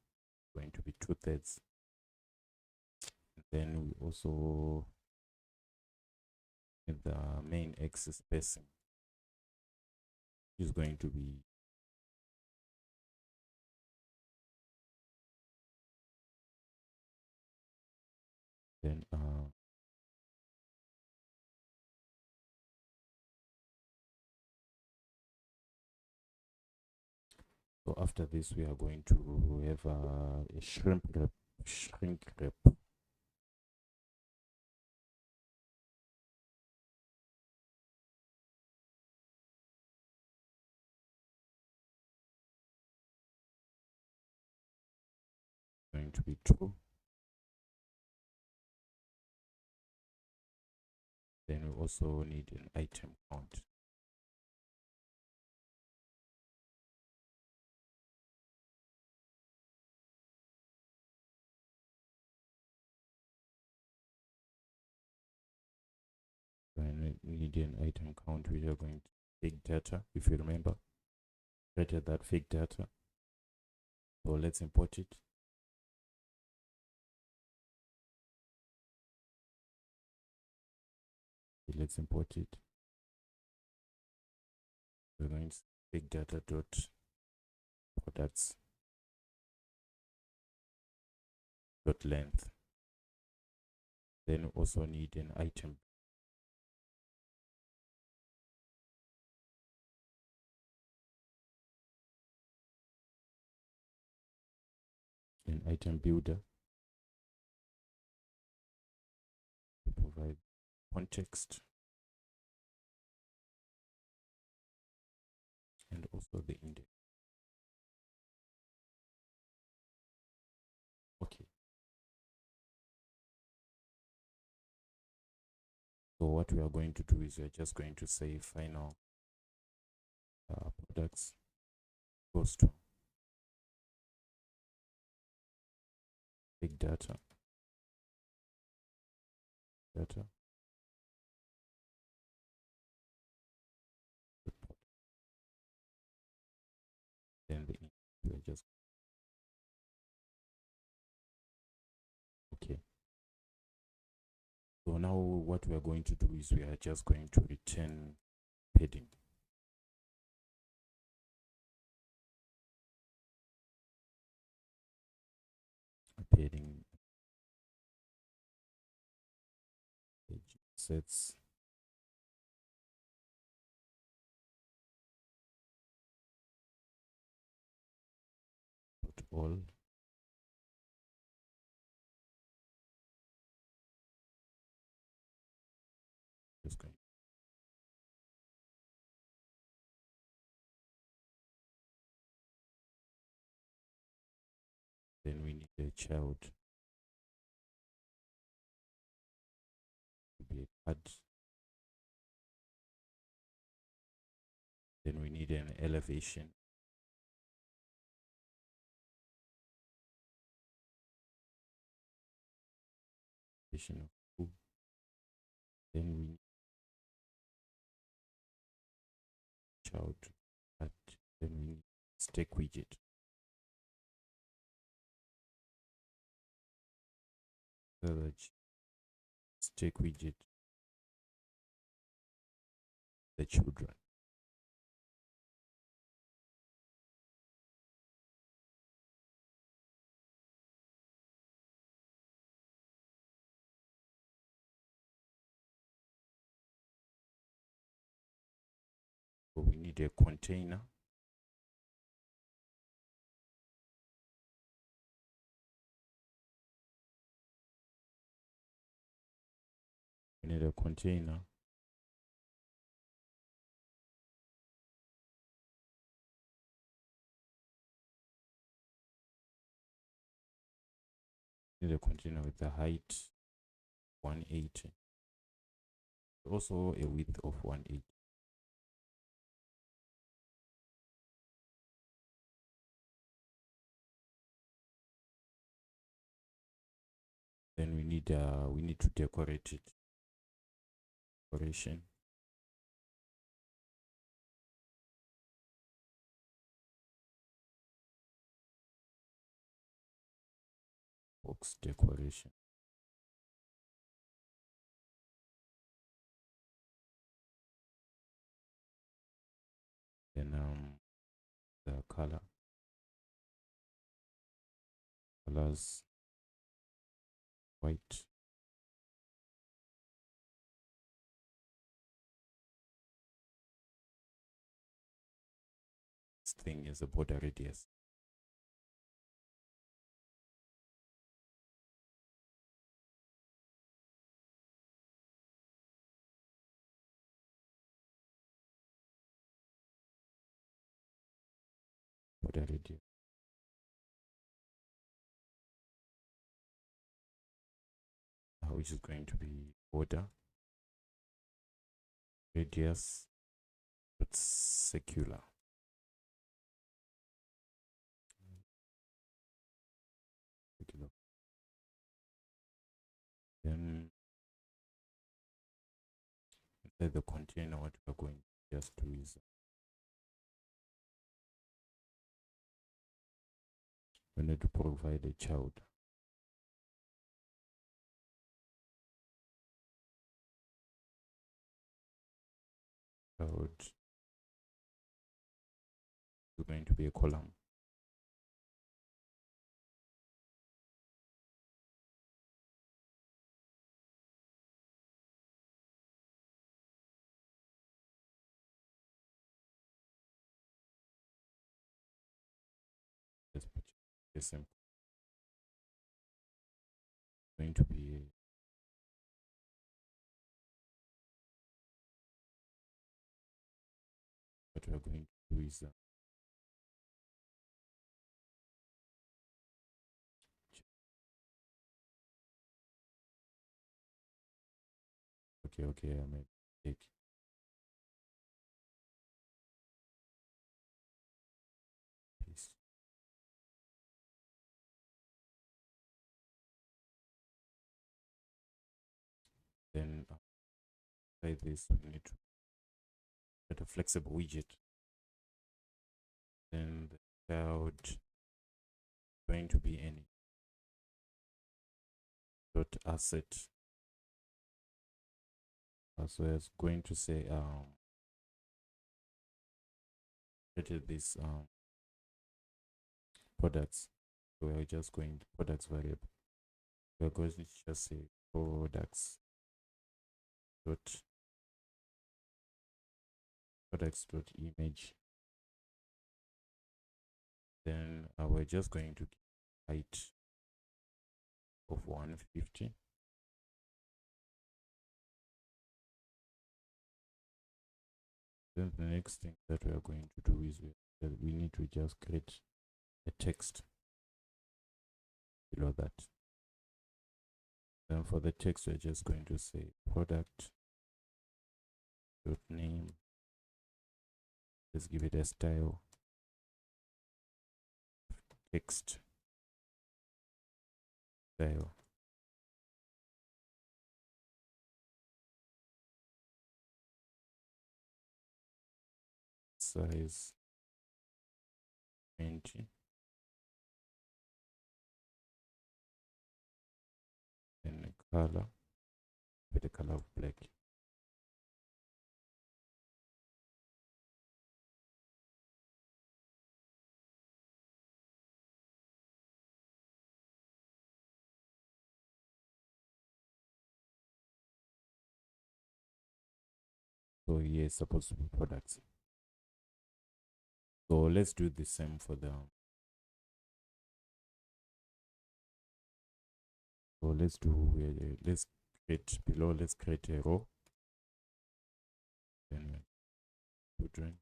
going to be 2/3. Then we also need the main axis spacing, which is going to be then so after this we are going to have a shrink rep. Going to be true. Then we also need an item count. When we need an item count, we are going to fake data. If you remember, created that fake data. So let's import it. Let's import it. We're going to fake data dot products dot length. Then we also need an item. An item builder to provide context and also the index. Okay. So what we are going to do is we are just going to say final products goes to Big data. Then we're just okay. So now what we are going to do is we are just going to return padding. Padding page sets. All just going. Then we need a child to be a card. Then we need an elevation. Then we need child card. Then we need stack widget. Stack widget. The children. So we need a container. We need a container. We need a container with a height 180. Also a width of 180. Then we need to decorate it. Decoration. Box decoration. Then the colors white. This thing is a border radius. Border radius. Which is going to be border radius but secular. Then inside the container, what we're going to just do is we need to provide a child. Child is going to be a column. Let's put it simple. Going to be what we're going to do is okay, I made a mistake. Paste. Then like this, we need to get a flexible widget. Then the cloud going to be any dot asset. So it's going to say created this products. So we're just going to products variable. We're going to just say products dot image. Then we're just going to give height of 150. Then the next thing that we are going to do is we need to just create a text below that. Then for the text, we're just going to say product dot name. Let's give it a style text style. Size 20. And the color with the color of black. So here is supposed to be products. So let's do the same for the so let's create below, let's create a row. Then children.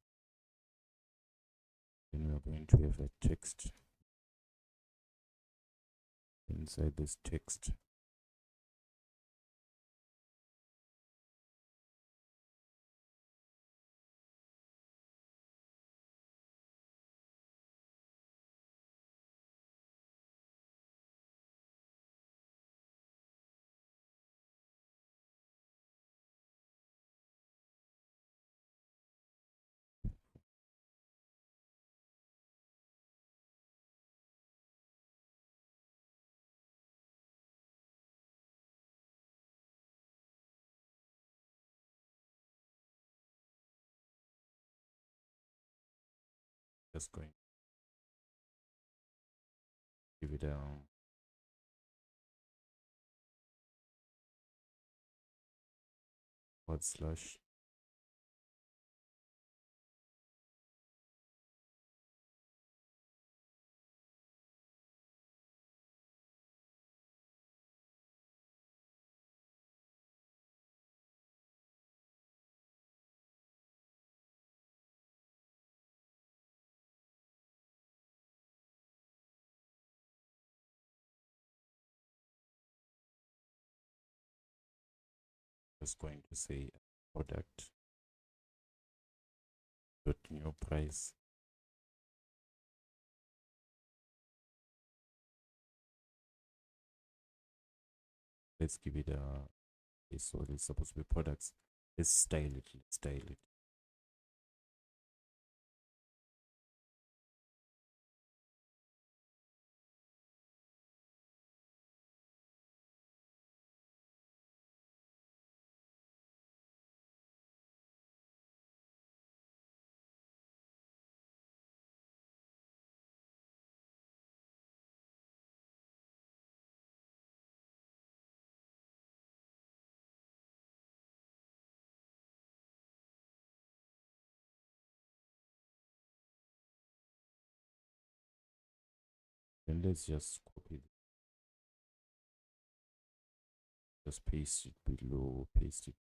Then we are going to have a text inside this text. Just going to give it a /. Just going to say product dot new price. Let's give it a so it's supposed to be products. Let's style it. Then let's just copy it. Just paste it below, paste it.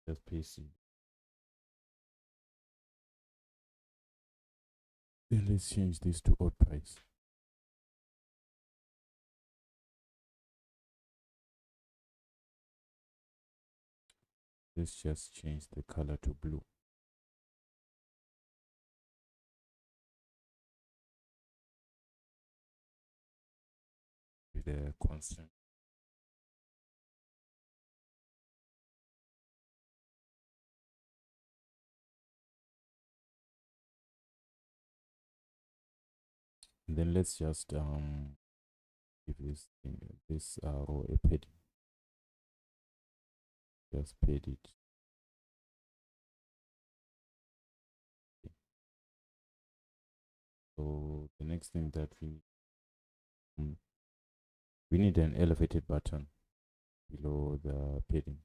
Just paste it. Then let's change this to odd price. Let's just change the color to blue. the constant. And then let's just give this row a padding. Just pad it. Okay. So the next thing that we need an elevated button below the padding.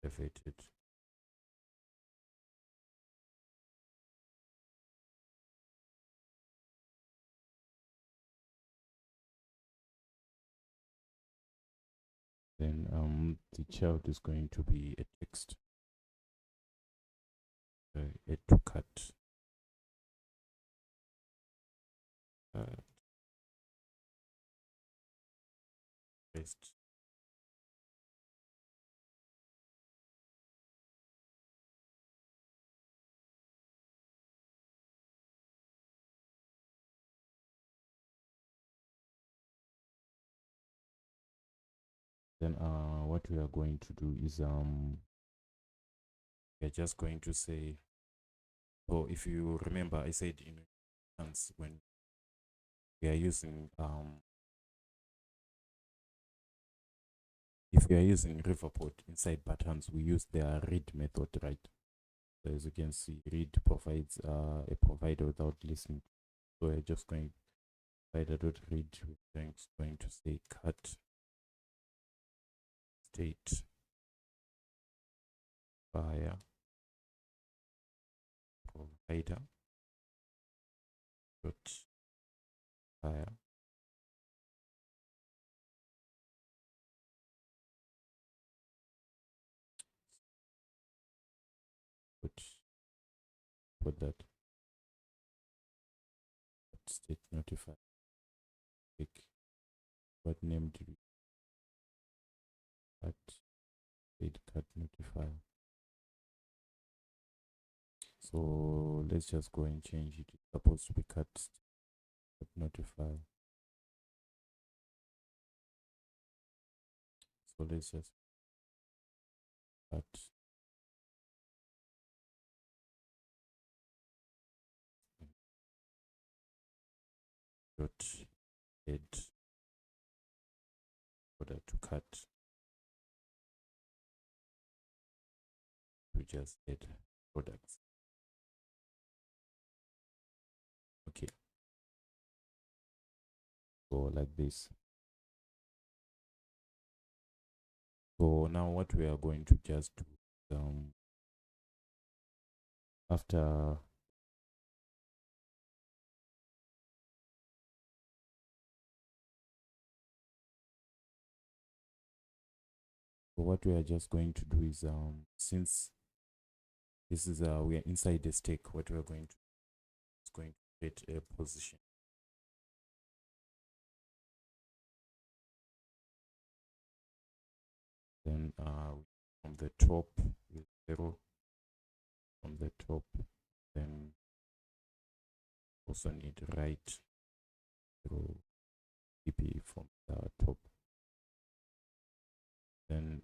Elevated. Then the child is going to be a text. Add to cut. Paste. Then what we are going to do is we're just going to say, so if you remember, I said in when we are using if we are using Riverpod inside buttons, we use their read method, right? So as you can see, read provides a provider without listening. So we're just going provider.read, we're going to say cut state via provider dot via put that state notify. Click what name do we cut state cut notify. So let's just go and change it. It's supposed to be cut notify. So let's just cut dot add order to cut. We just add products. Okay. So like this. So now what we are going to just do after so what we are just going to do is since this is we are inside the stack, what we are going to is going to create a position. Then from the top with 0 from the top, then also need right 0 dp from the top. Then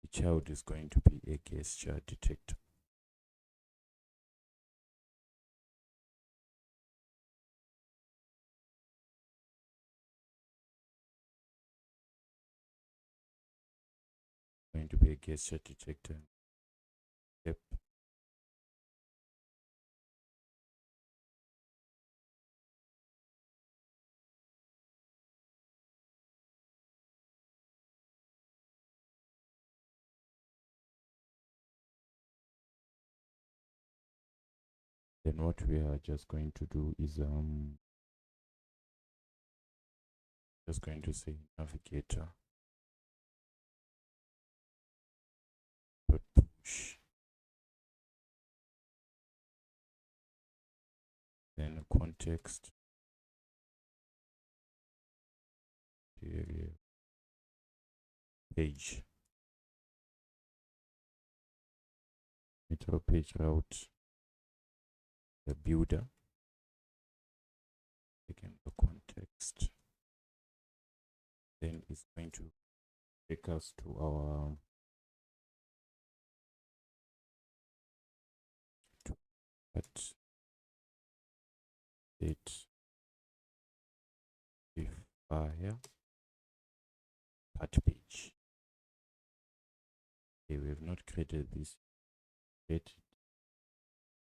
the child is going to be a gesture detector. Going to be a gesture detector. Yep. Then what we are just going to do is just going to say navigator push, then context page, metro page route, the builder, again the context, then it's going to take us to our Notifier cut page. Okay, we have not created this yet.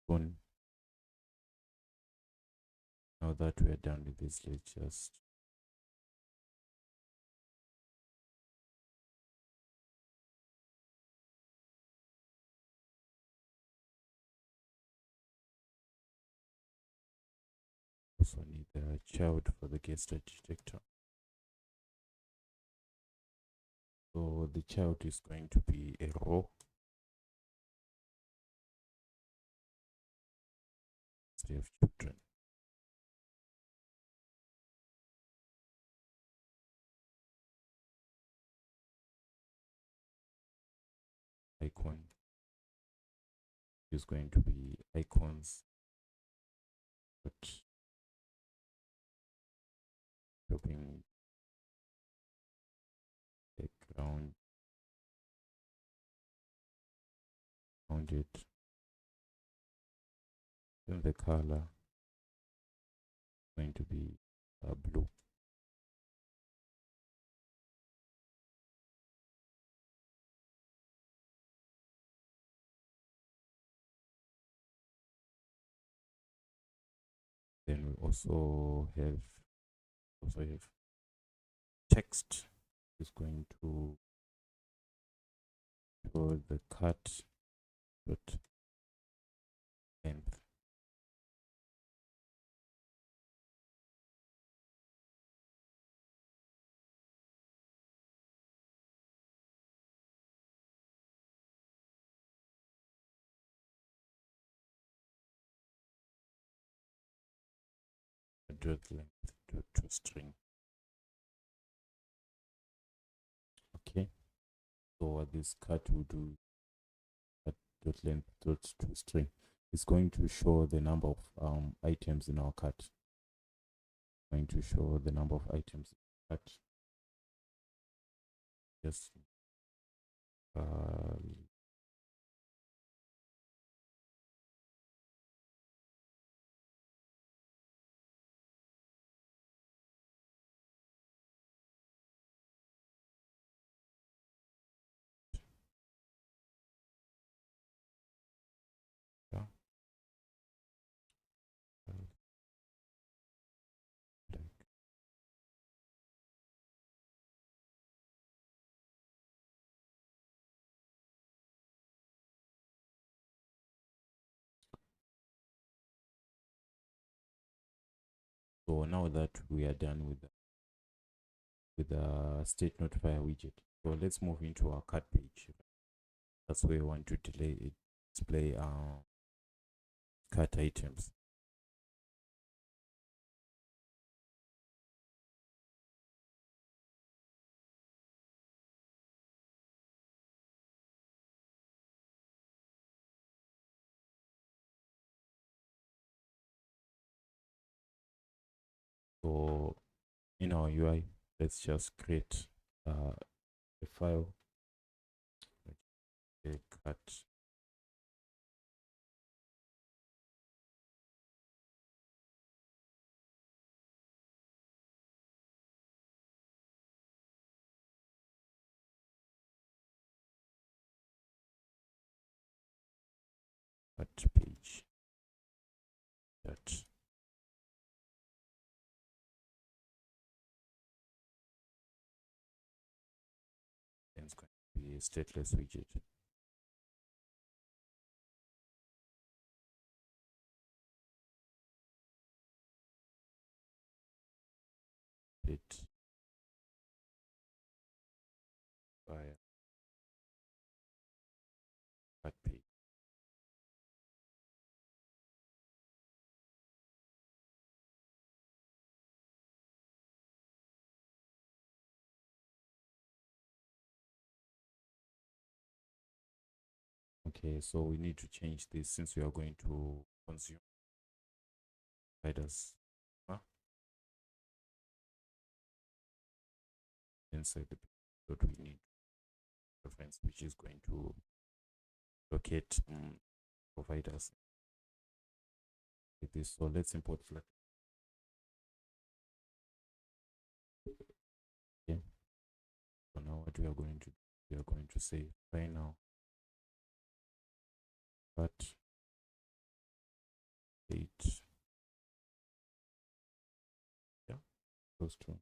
Soon. Now that we are done with this, let's just also need the child for the guest detector. So the child is going to be a row. Instead of children. Icon is going to be icons, but shopping background found it. Then the color is going to be blue. Then we also have text is going to show the cut but length. Dot length to string. Okay, so what this cut will do, dot length dot to string, is going to show the number of items in our cut. Going to show the number of items in our cut. Just so now that we are done with the state notifier widget, so let's move into our cut page. That's where we want to display cut items. So in our UI, let's just create a file, a cut page that then it's going to be a stateless widget. It by Okay, so we need to change this since we are going to consume providers inside the that we need reference, which is going to locate providers like this. So let's import Flutter. Okay. So now what we are going to do, we are going to say right now, but 8, yeah, goes to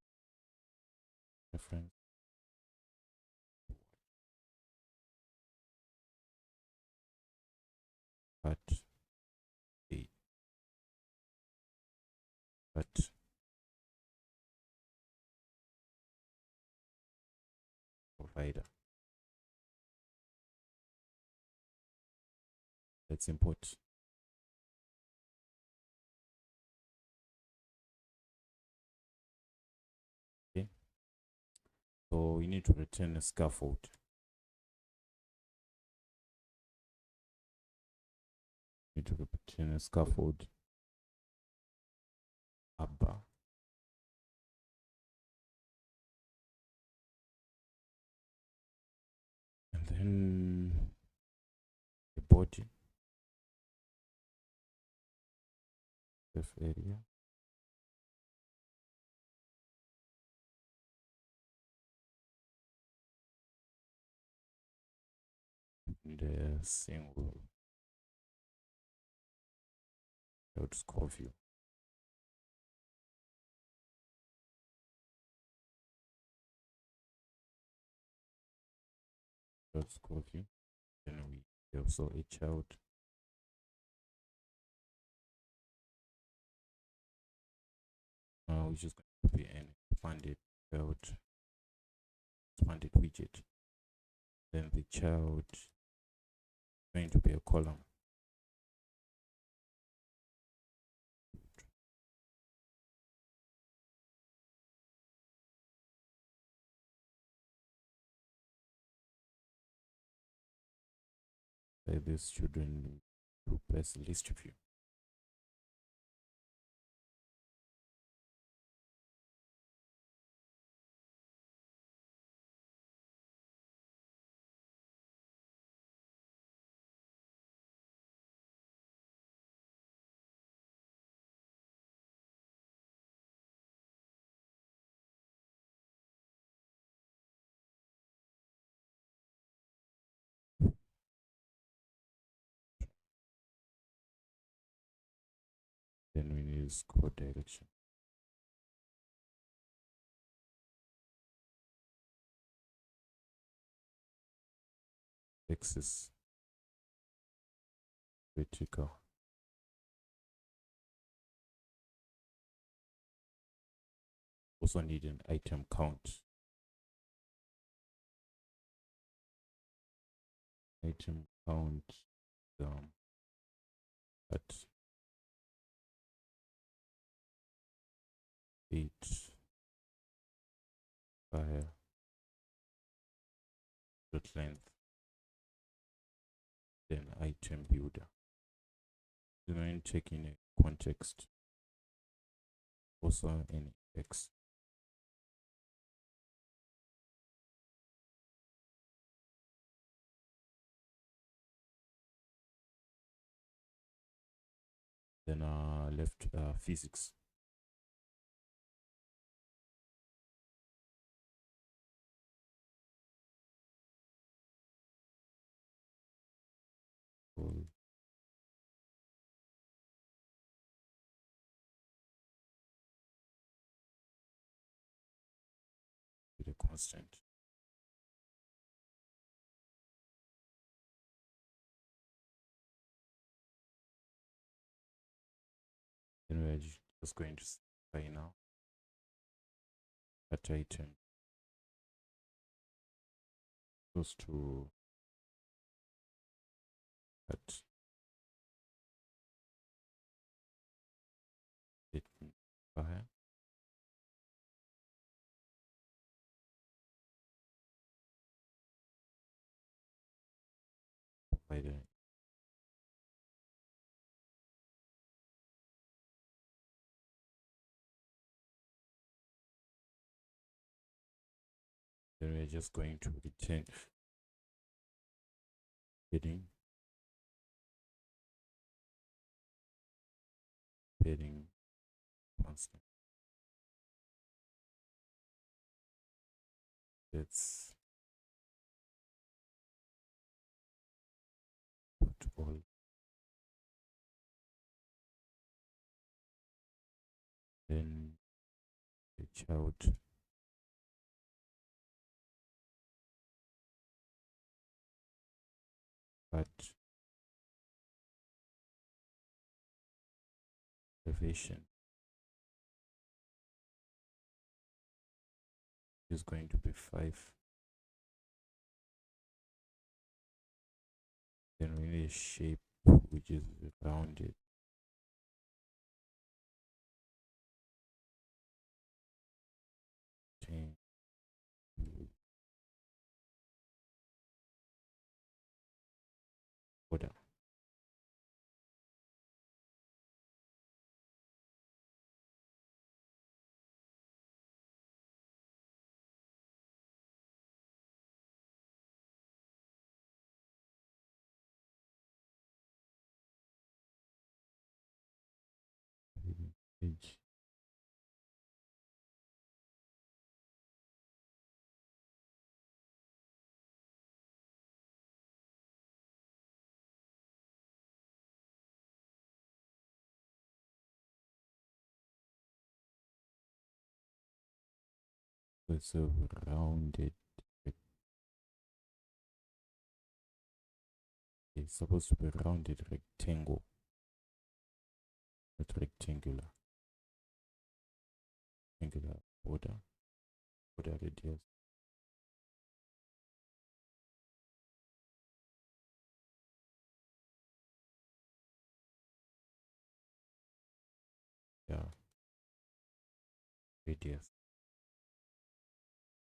reference. But 8, but provider. Let's import. Okay. So we need to return a scaffold. We need to return a scaffold. Abba. And then the body. F area. The single score view. Score view. Then we also a child. Which is going to be an expanded child, expanded widget. Then the child is going to be a column. Like this children to press list view. Then we need scroll direction. Axis vertical. Also need an item count. Item count at 8 fire dot length. Then item builder. Then checking a context. Also an X. Then left physics. With a constant. Then we're just going to say now that item goes to at it fire. Provider Then we're just going to return heading constant. Let's put all. Then the child but elevation is going to be 5. Then we need a shape which is rounded. Order. Edge. It's a rounded. It's supposed to be a rounded rectangle, not rectangular. Rectangular border radius. Yeah, radius.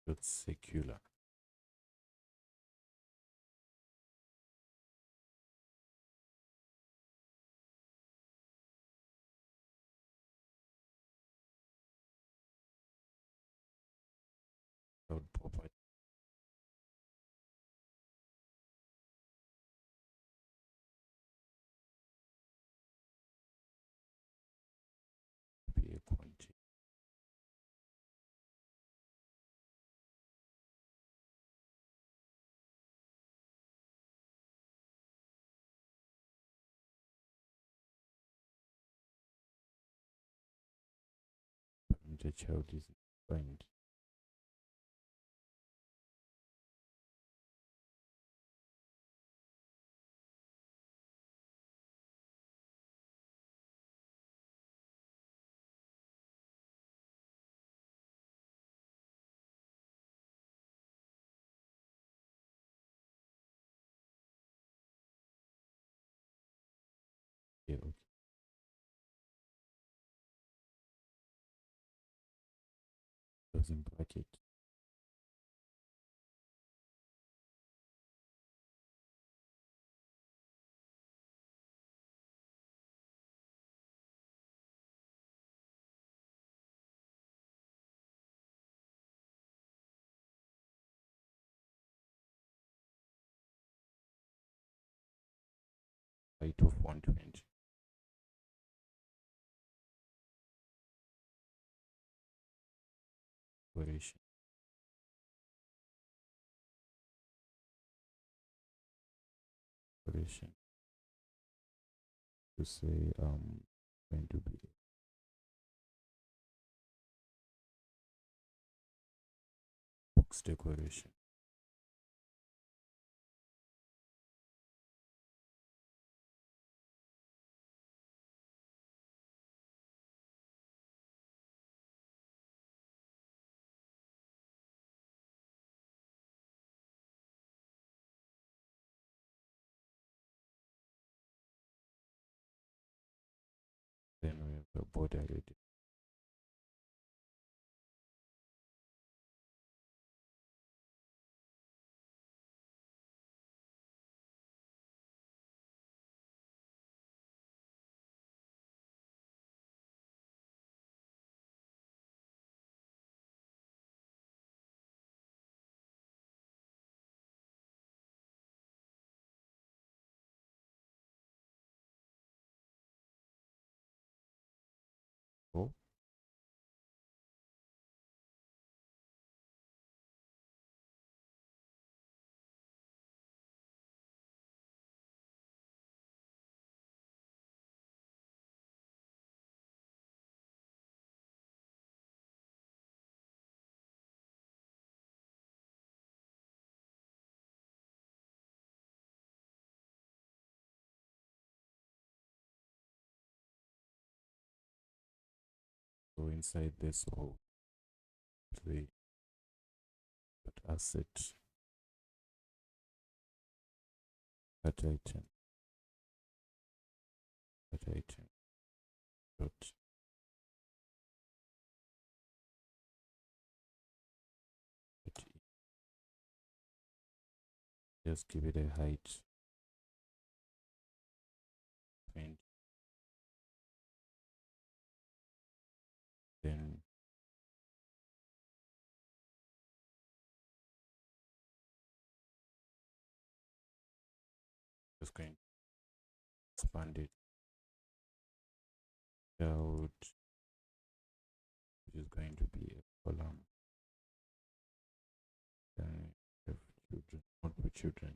Not secular. Cloud property. Be a quantity. The child is defined. Yeah, okay. Closing bracket. Height of 120. Duration. Duration. To say going to be box decoration. Then we have a border radius. Oh, so inside this row, the asset that item dot just give it a height 20, then just going to expand it out, which is going to be a column. Then have children, not for children.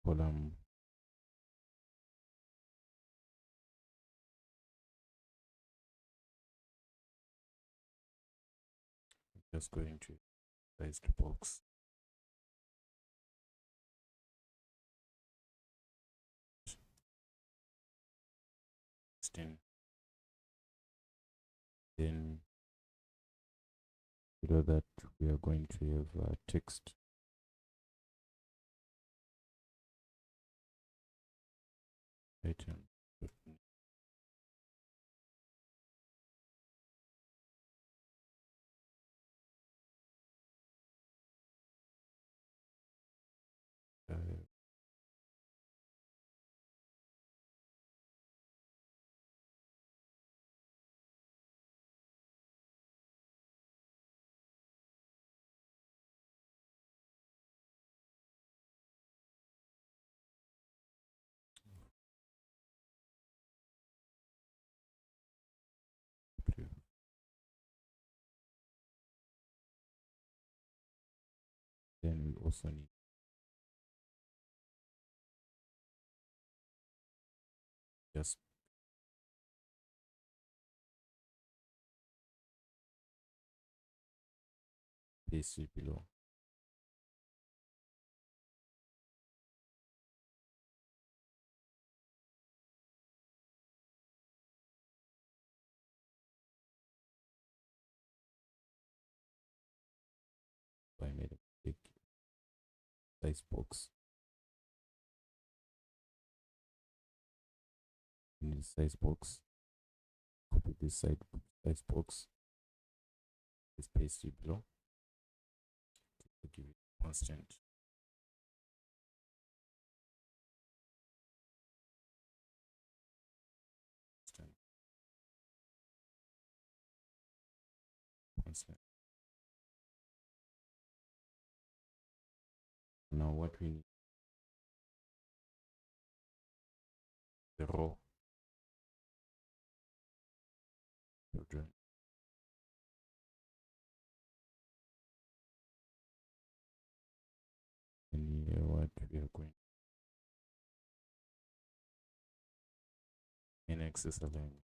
Column just going to size the box. Then below that we are going to have text item. Then we also need just paste it below. So I made a big size box. In the size box, copy this size box, just paste it below. Give it constant. Constant. Now what we need, the row children. And here what we are going in access alignment.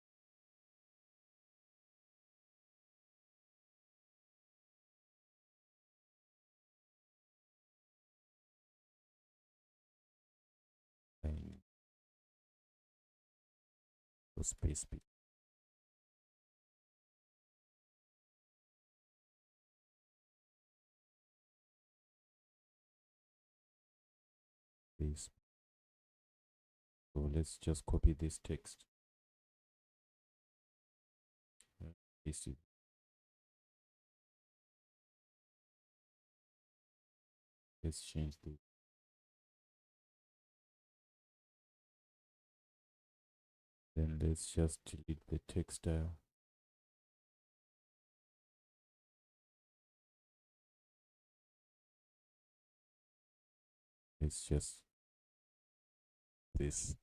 So space bit. Space. So let's just copy this text. Paste it. Let's change the then let's just delete the text style. It's just this.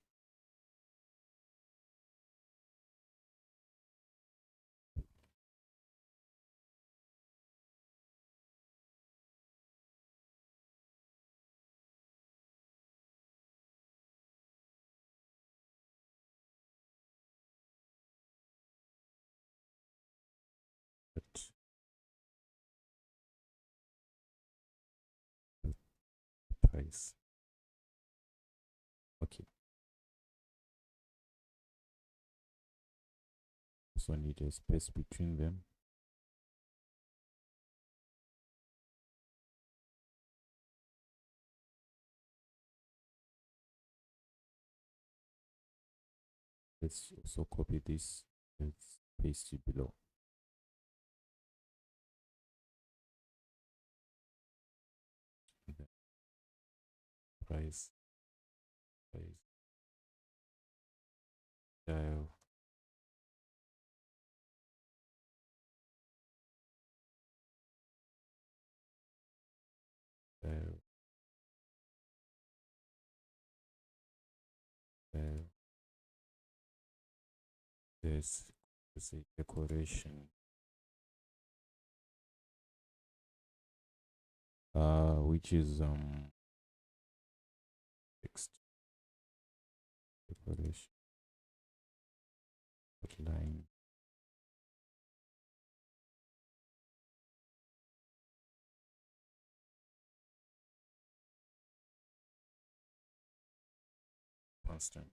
But price. Okay. So need a space between them. Let's also copy this. Let's paste it below. Price, price, style, style, style. This is a decoration. Which is text decoration outline. Constant.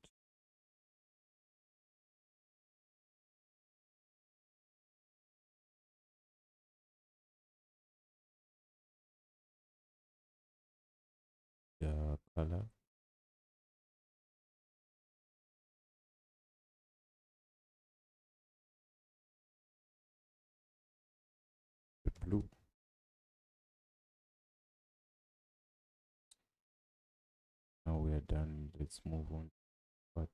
The color. The blue. Now we are done. Let's move on. But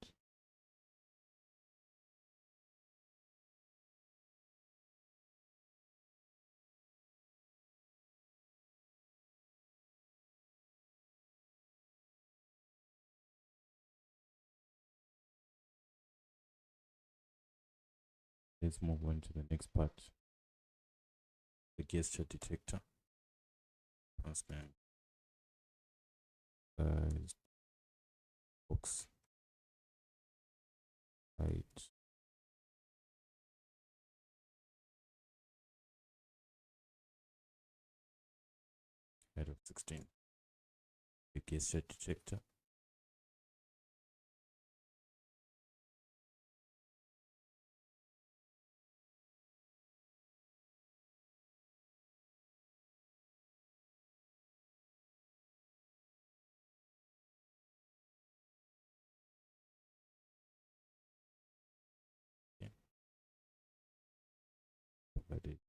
let's move on to the next part. The gesture detector. Constant. Box. Height. Height of 16. The gesture detector. Okay. Validate.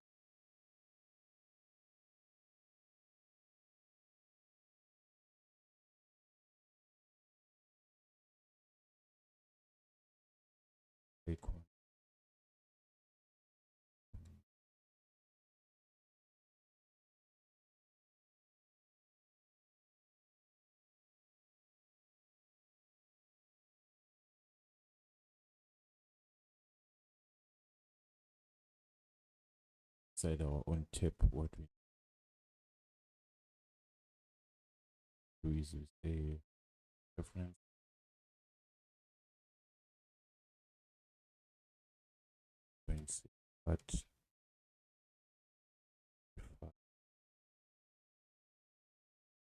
Icon. Inside our own tab, what we do is we say reference points, but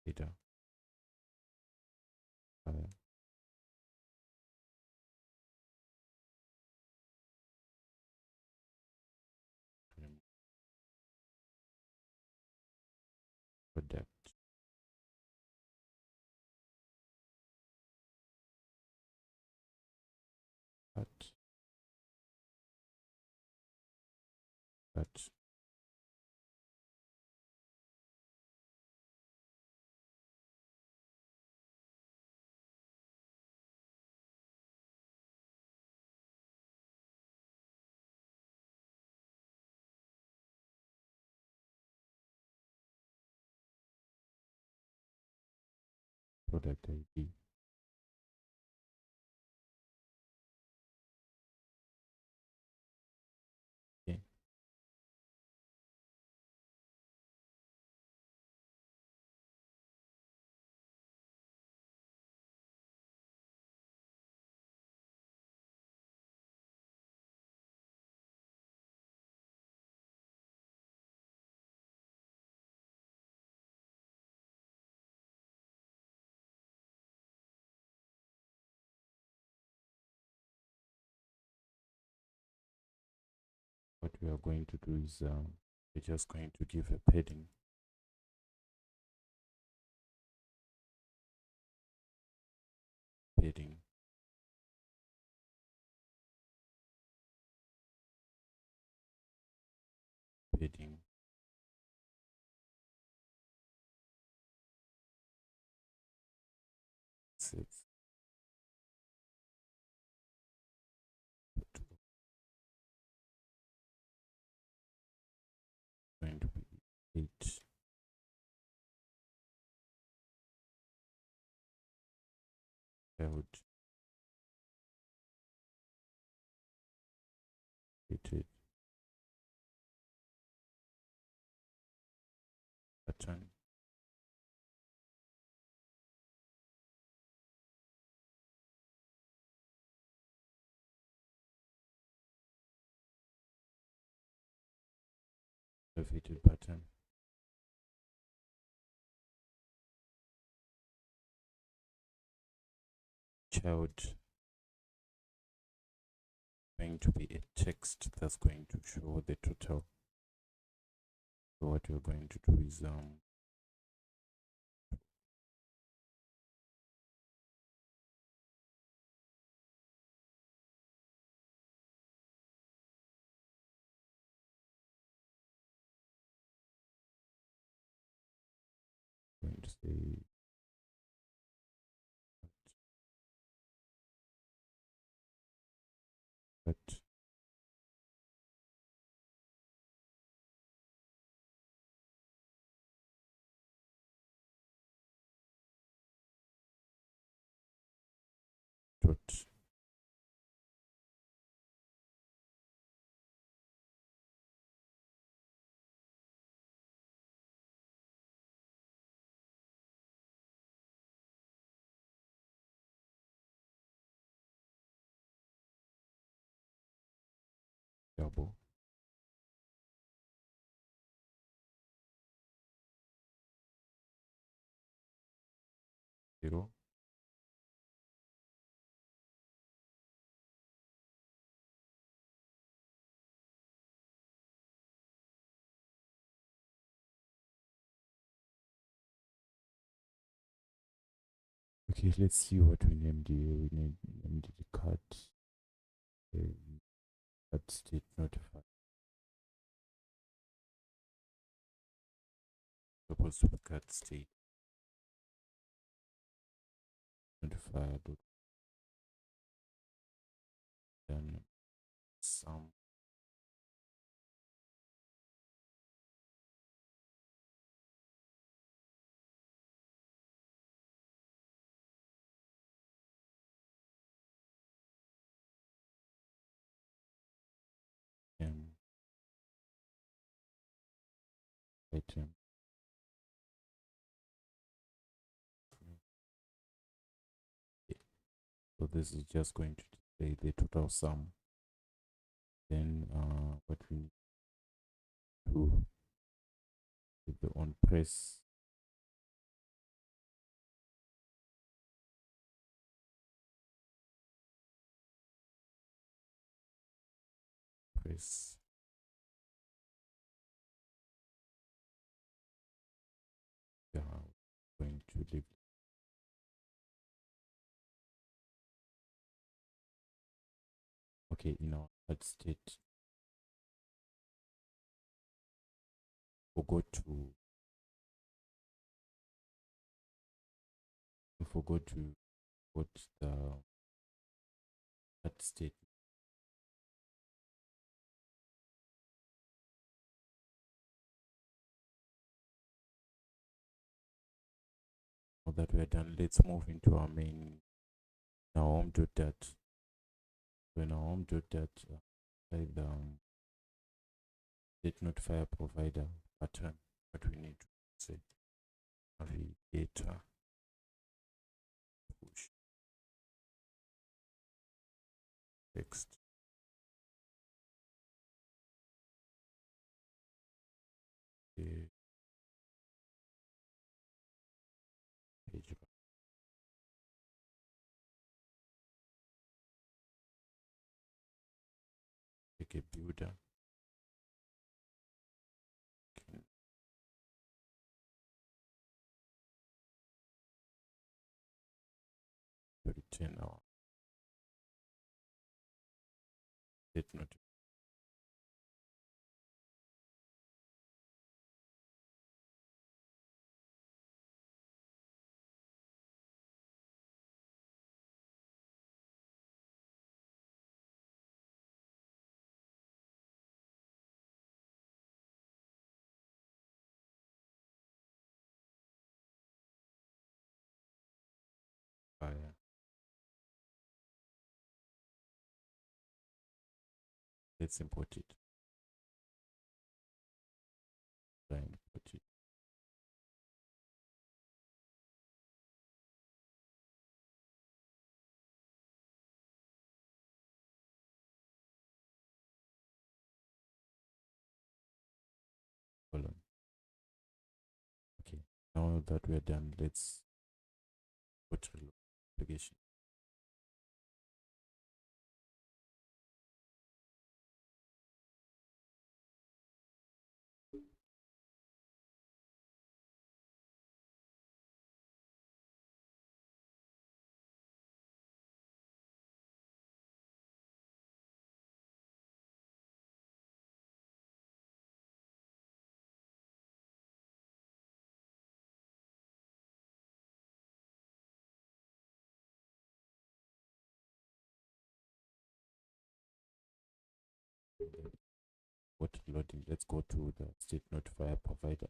data product, but product ID. Okay. What we are going to do is we're just going to give a padding. Padding. Padding. Six. Going to be 8. Child. Created pattern. Elevated pattern. Child. Going to be a text that's going to show the total. So what we're going to do is going to say but dot double zero. Okay, let's see what we named here. We named the cut state notify. Supposed to be cut state notifier dot then some item. Okay. So this is just going to display the total sum. Then what we need to do with the on press press going to leave. Okay, in our add state, forgot to put the add state. Now that we're done, let's move into our main now home.dat. So in our home.dat, like the notifier provider pattern, what we need to say navigator push text page take a builder. Return our date not fire. Let's import it. Import it. Hold on. Okay, now that we're done, let's put application. What loading? Let's go to the state notifier provider.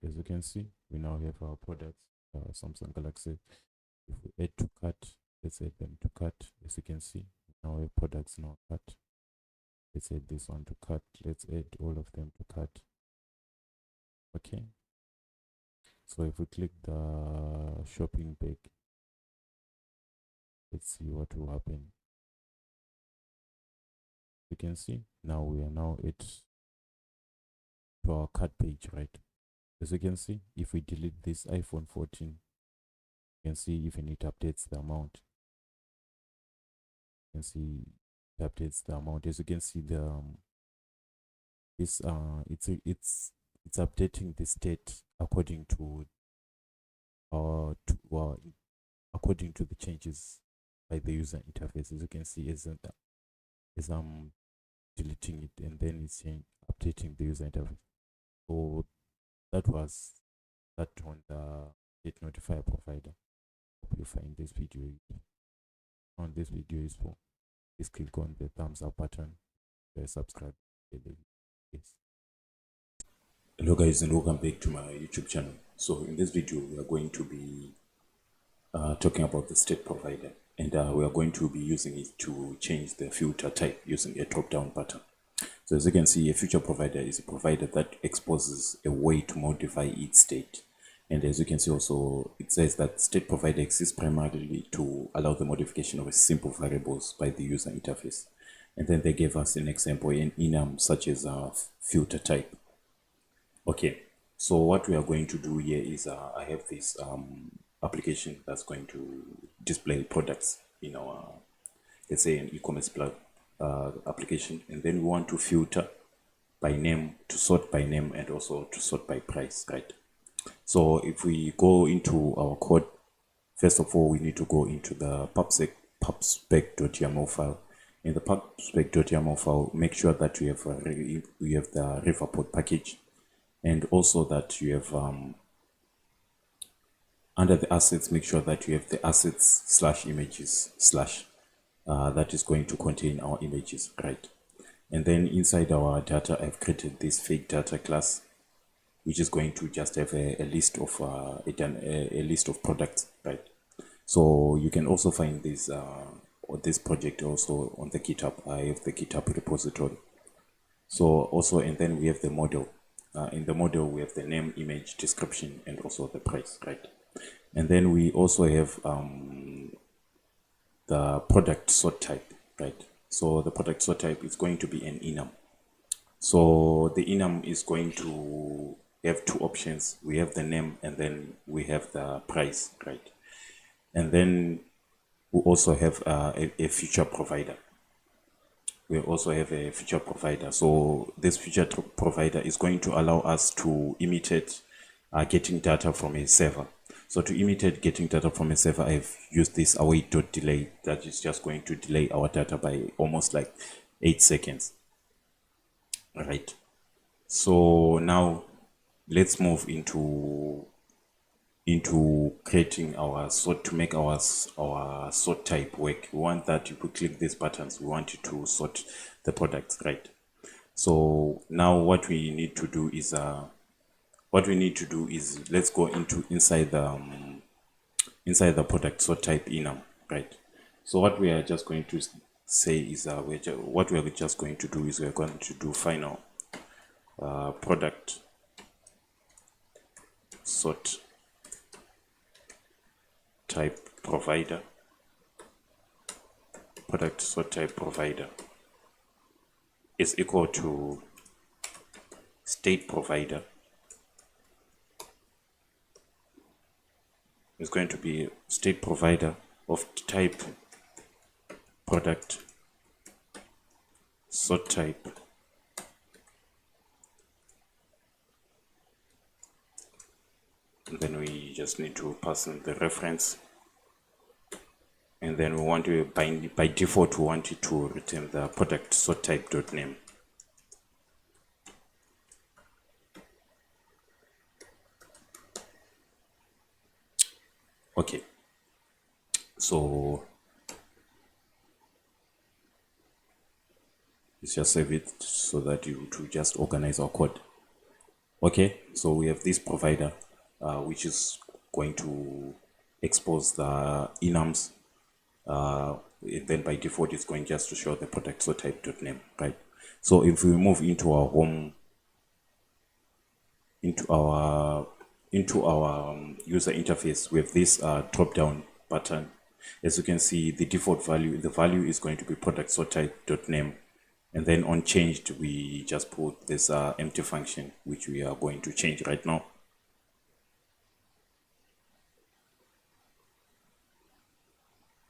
As you can see, we now have our products, Samsung Galaxy. If we add to cart, let's add them to cart. As you can see, we now have products now cart. Let's add this one to cart. Let's add all of them to cart. Okay. So if we click the shopping bag, let's see what will happen. You can see now we are now at to our cart page, right? As you can see, if we delete this iPhone 14, you can see even it updates the amount. You can see it updates the amount. As you can see, the it's updating the state according to according to the changes by the user interface. As you can see, as I'm deleting it, and then it's updating the user interface. So that was that on the date notifier provider. Hope you find this video on this video useful. Please click on the thumbs up button, subscribe. Yes. Hello guys, and welcome back to my YouTube channel. So in this video we are going to be talking about the state provider, and we are going to be using it to change the filter type using a drop-down button. So as you can see, a filter provider is a provider that exposes a way to modify its state. And as you can see also, it says that state provider exists primarily to allow the modification of simple variables by the user interface. And then they gave us an example in enum such as filter type. Okay, so what we are going to do here is I have this application that's going to display products in our, let's say, an e-commerce application, and then we want to filter by name, to sort by name, and also to sort by price, right? So if we go into our code, first of all we need to go into the pubspec.yaml file. In the pubspec.yaml file, make sure that we have the Riverpod package, and also that you have under the assets, make sure that you have the assets /images/ that is going to contain our images, right? And then inside our data, I've created this fake data class, which is going to just have a list of a list of products, right? So you can also find this this project also on the GitHub. I have the GitHub repository. So also, and then we have the model. In the model, we have the name, image, description, and also the price, right? And then we also have the product sort type, right? So the product sort type is going to be an enum. So the enum is going to have two options. We have the name and then we have the price, right? And then we also have a feature provider. We also have a feature provider. So this feature provider is going to allow us to imitate getting data from a server. So to imitate getting data from a server, I've used this await.delay that is just going to delay our data by almost like 8 seconds. All right. So now let's move into creating our sort to make our sort type work. We want that if we click these buttons, we want it to sort the products, right? So now what we need to do is let's go inside the product sort type enum, right? So what we are just going to say is what we are just going to do is we're going to do final product sort type provider, product sort type provider is equal to state provider. It's going to be state provider of type product sort type and then we just need to pass in the reference, and then we want to by default we want it to return the product sort type dot name. Okay, so let's just save it so that you to just organize our code. Okay, so we have this provider which is going to expose the enums. Then by default it's going just to show the product sort type dot name, right? So if we move into our home, into our user interface, we have this drop down button. As you can see, the default value, the value is going to be product sort type dot name, and then on changed we just put this empty function which we are going to change right now.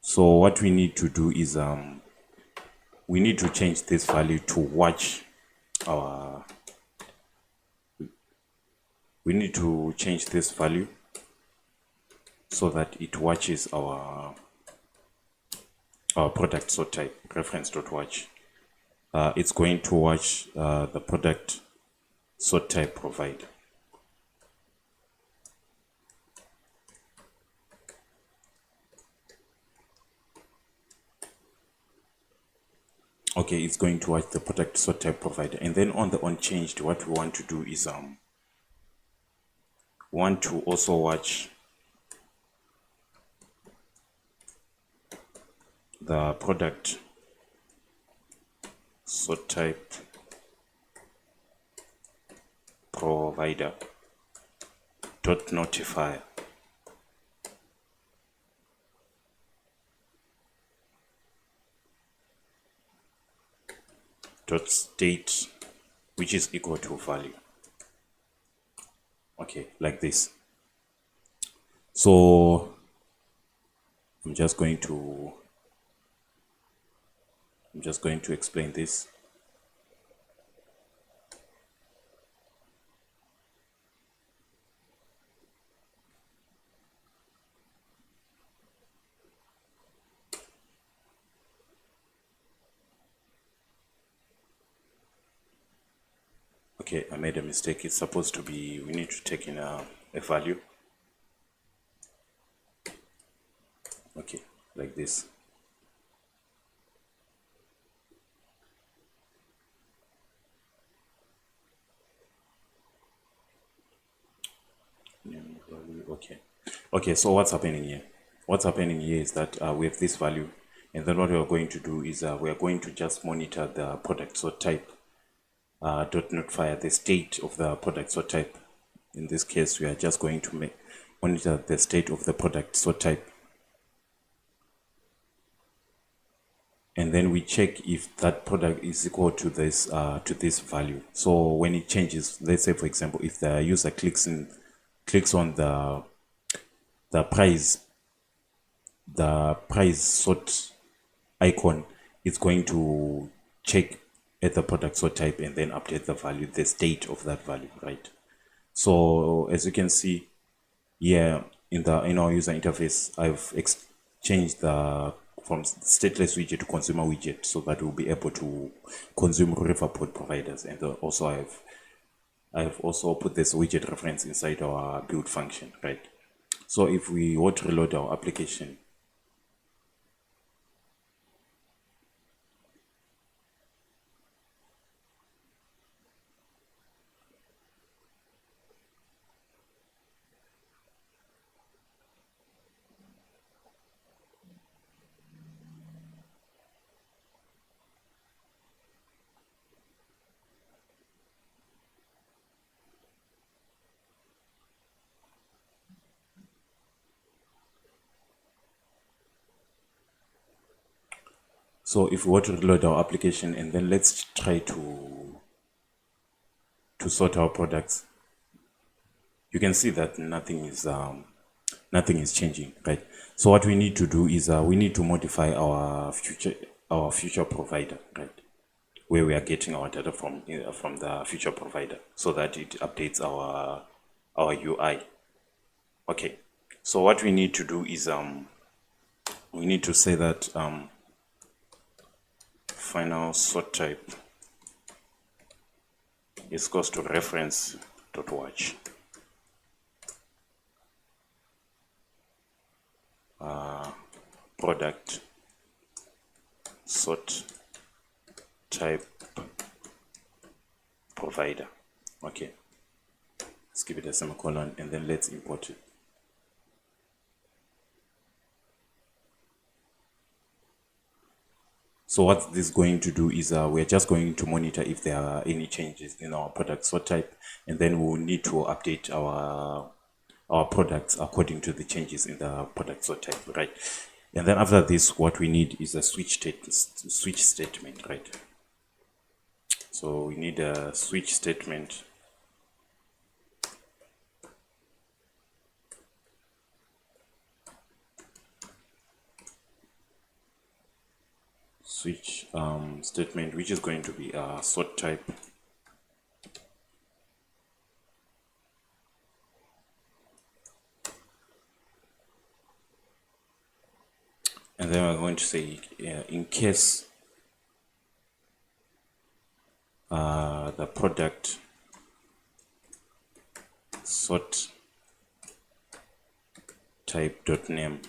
So what we need to do is we need to change this value to watch our we need to change this value so that it watches our product sort type reference.watch. It's going to watch the product sort type provider. Okay, it's going to watch the product sort type provider, and then on the onChanged, what we want to do is want to also watch the product sort type provider dot notifier. Dot state, which is equal to value. Okay, like this. So I'm just going to explain this. Okay, I made a mistake. It's supposed to be, we need to take in a value. Okay, like this. Okay, so what's happening here? What's happening here is that we have this value, and then what we are going to do is we are going to just monitor the product sort type dot notifier, the state of the product sort type. In this case, we are just going to monitor the state of the product sort type, and then we check if that product is equal to this value. So when it changes, let's say for example, if the user clicks on the price sort icon, it's going to check at the product sort type and then update the value, the state of that value, right? So as you can see here in our user interface, I've changed from stateless widget to consumer widget so that we'll be able to consume Riverpod providers, and also I've also put this widget reference inside our build function, right? So if we want to reload our application, so if we want to reload our application, and then let's try to sort our products, you can see that nothing is changing, right? So what we need to do is we need to modify our future provider, right? Where we are getting our data from the future provider, so that it updates our UI. Okay, so what we need to do is we need to say that final sort type is equals to reference.watch product sort type provider. Okay, let's give it a semicolon and then let's import it. So what this is going to do is we're just going to monitor if there are any changes in our product sort type, and then we'll need to update our products according to the changes in the product sort type, right? And then after this, what we need is a switch statement, right? So we need a switch statement. Switch statement, which is going to be a sort type. And then we're going to say in case the product sort type dot name,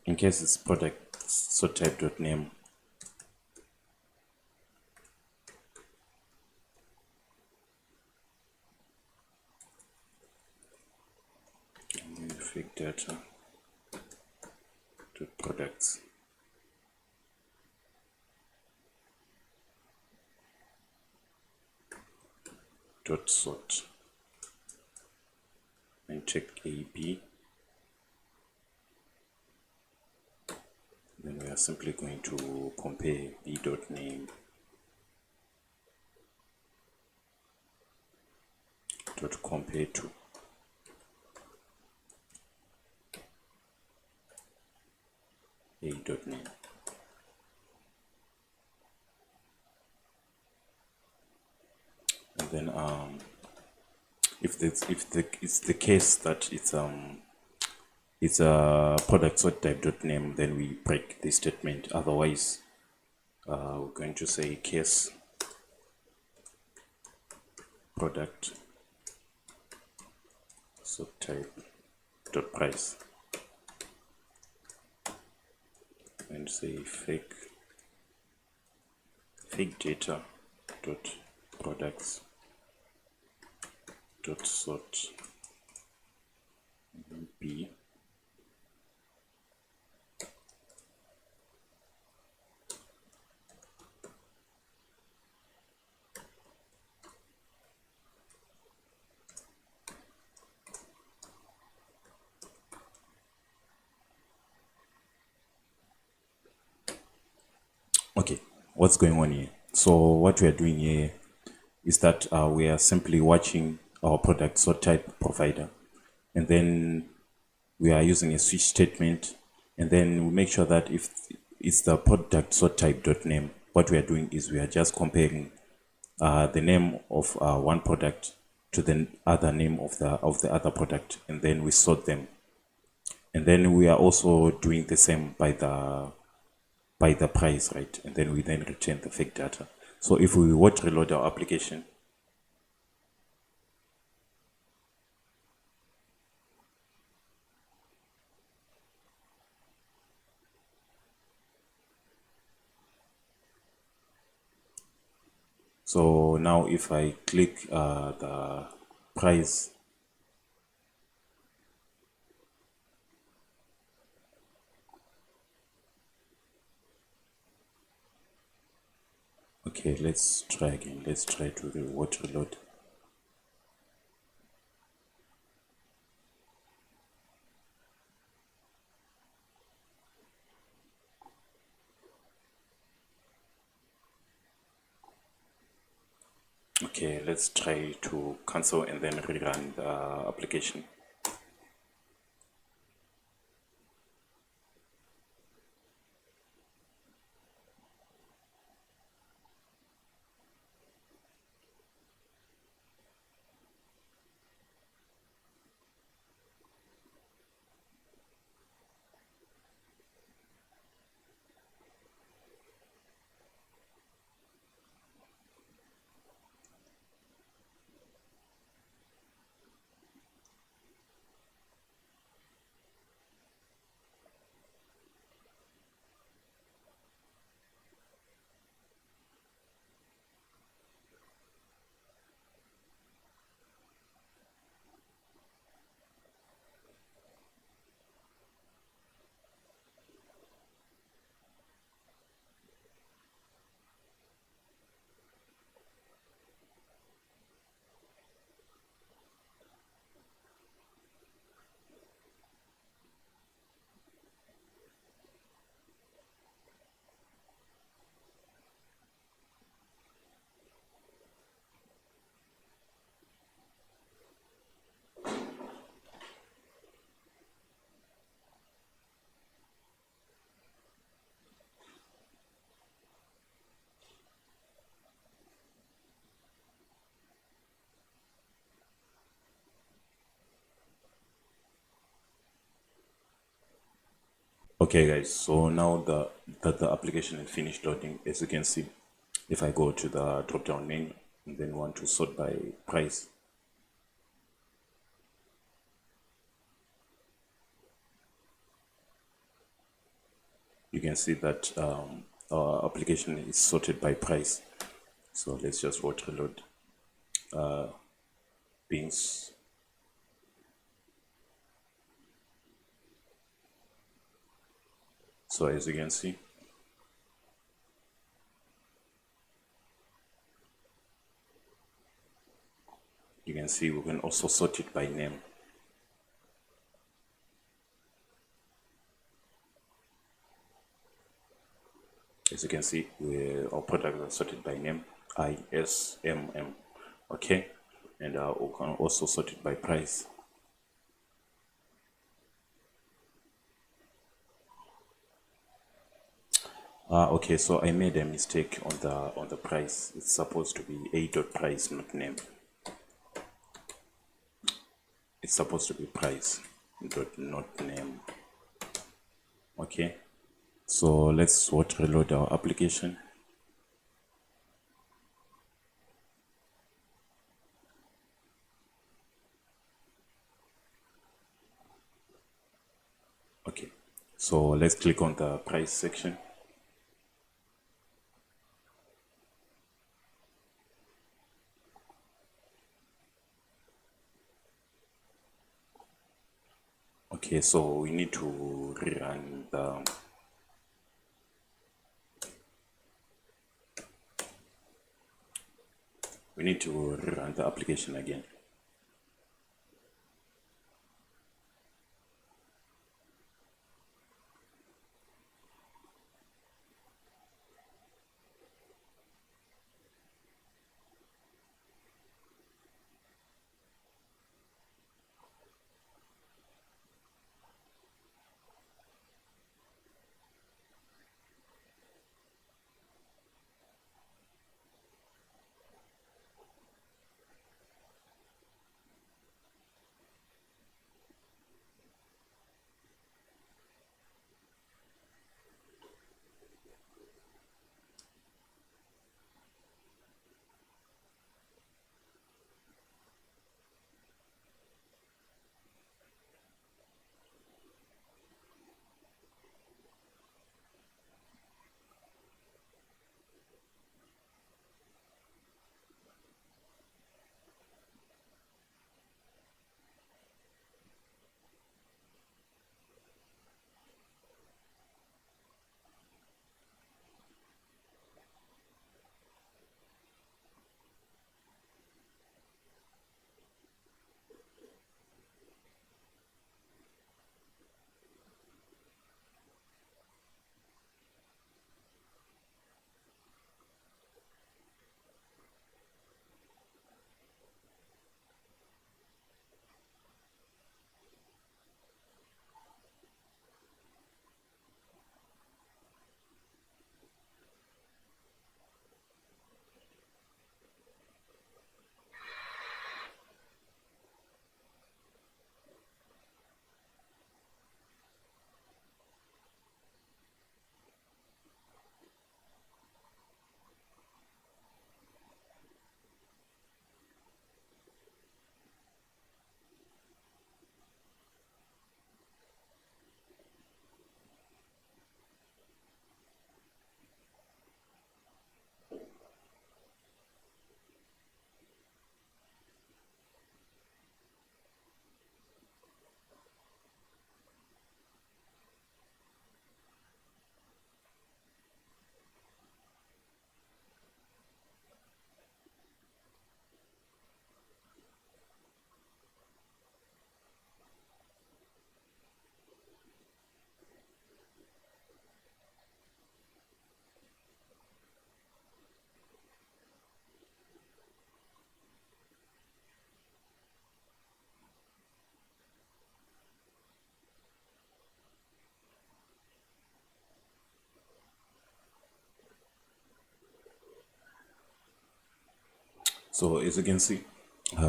in case it's product sort type dot name, fake data to products dot sort, and check AB. Then we are simply going to compare b dot name dot compare to a dot name. And then if it's the case that it's a product sort type dot name, then we break the statement. Otherwise, we're going to say case product sort type dot price, and say fake data dot products dot sort B. Okay, what's going on here? So what we are doing here is that we are simply watching our product sort type provider, and then we are using a switch statement, and then we make sure that if it's the product sort type dot name, what we are doing is we are just comparing the name of one product to the other name of the other product, and then we sort them. And then we are also doing the same by the price, right? And then we then return the fake data. So if we want to reload our application, so now if I click the price, okay, let's try again. Let's try to reload. Okay, let's try to cancel and then rerun the application. Okay guys, so now the application is finished loading. As you can see, if I go to the drop down menu and then want to sort by price, you can see that our application is sorted by price. So let's just watch reload. Beans. So as you can see, we can also sort it by name. As you can see, our products are sorted by name, ISMM, okay? And we can also sort it by price. Okay, so I made a mistake on the price. It's supposed to be a.price, not name. It's supposed to be price, not name. Okay, so let's reload our application. Okay, so let's click on the price section. Okay, so we need to rerun the application again. So as you can see,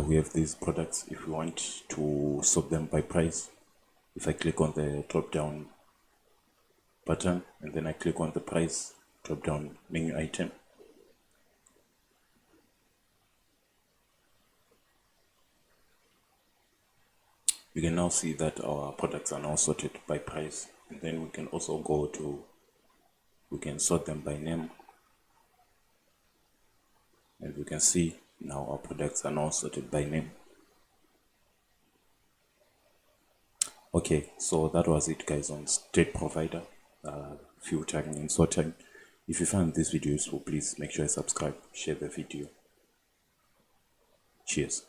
we have these products. If we want to sort them by price, if I click on the drop down button and then I click on the price drop down menu item, you can now see that our products are now sorted by price. And then we can also we can sort them by name, and we can see now our products are now sorted by name. Okay, so that was it guys on state provider, filtering and sorting. If you found this video useful, please make sure you subscribe, share the video. Cheers.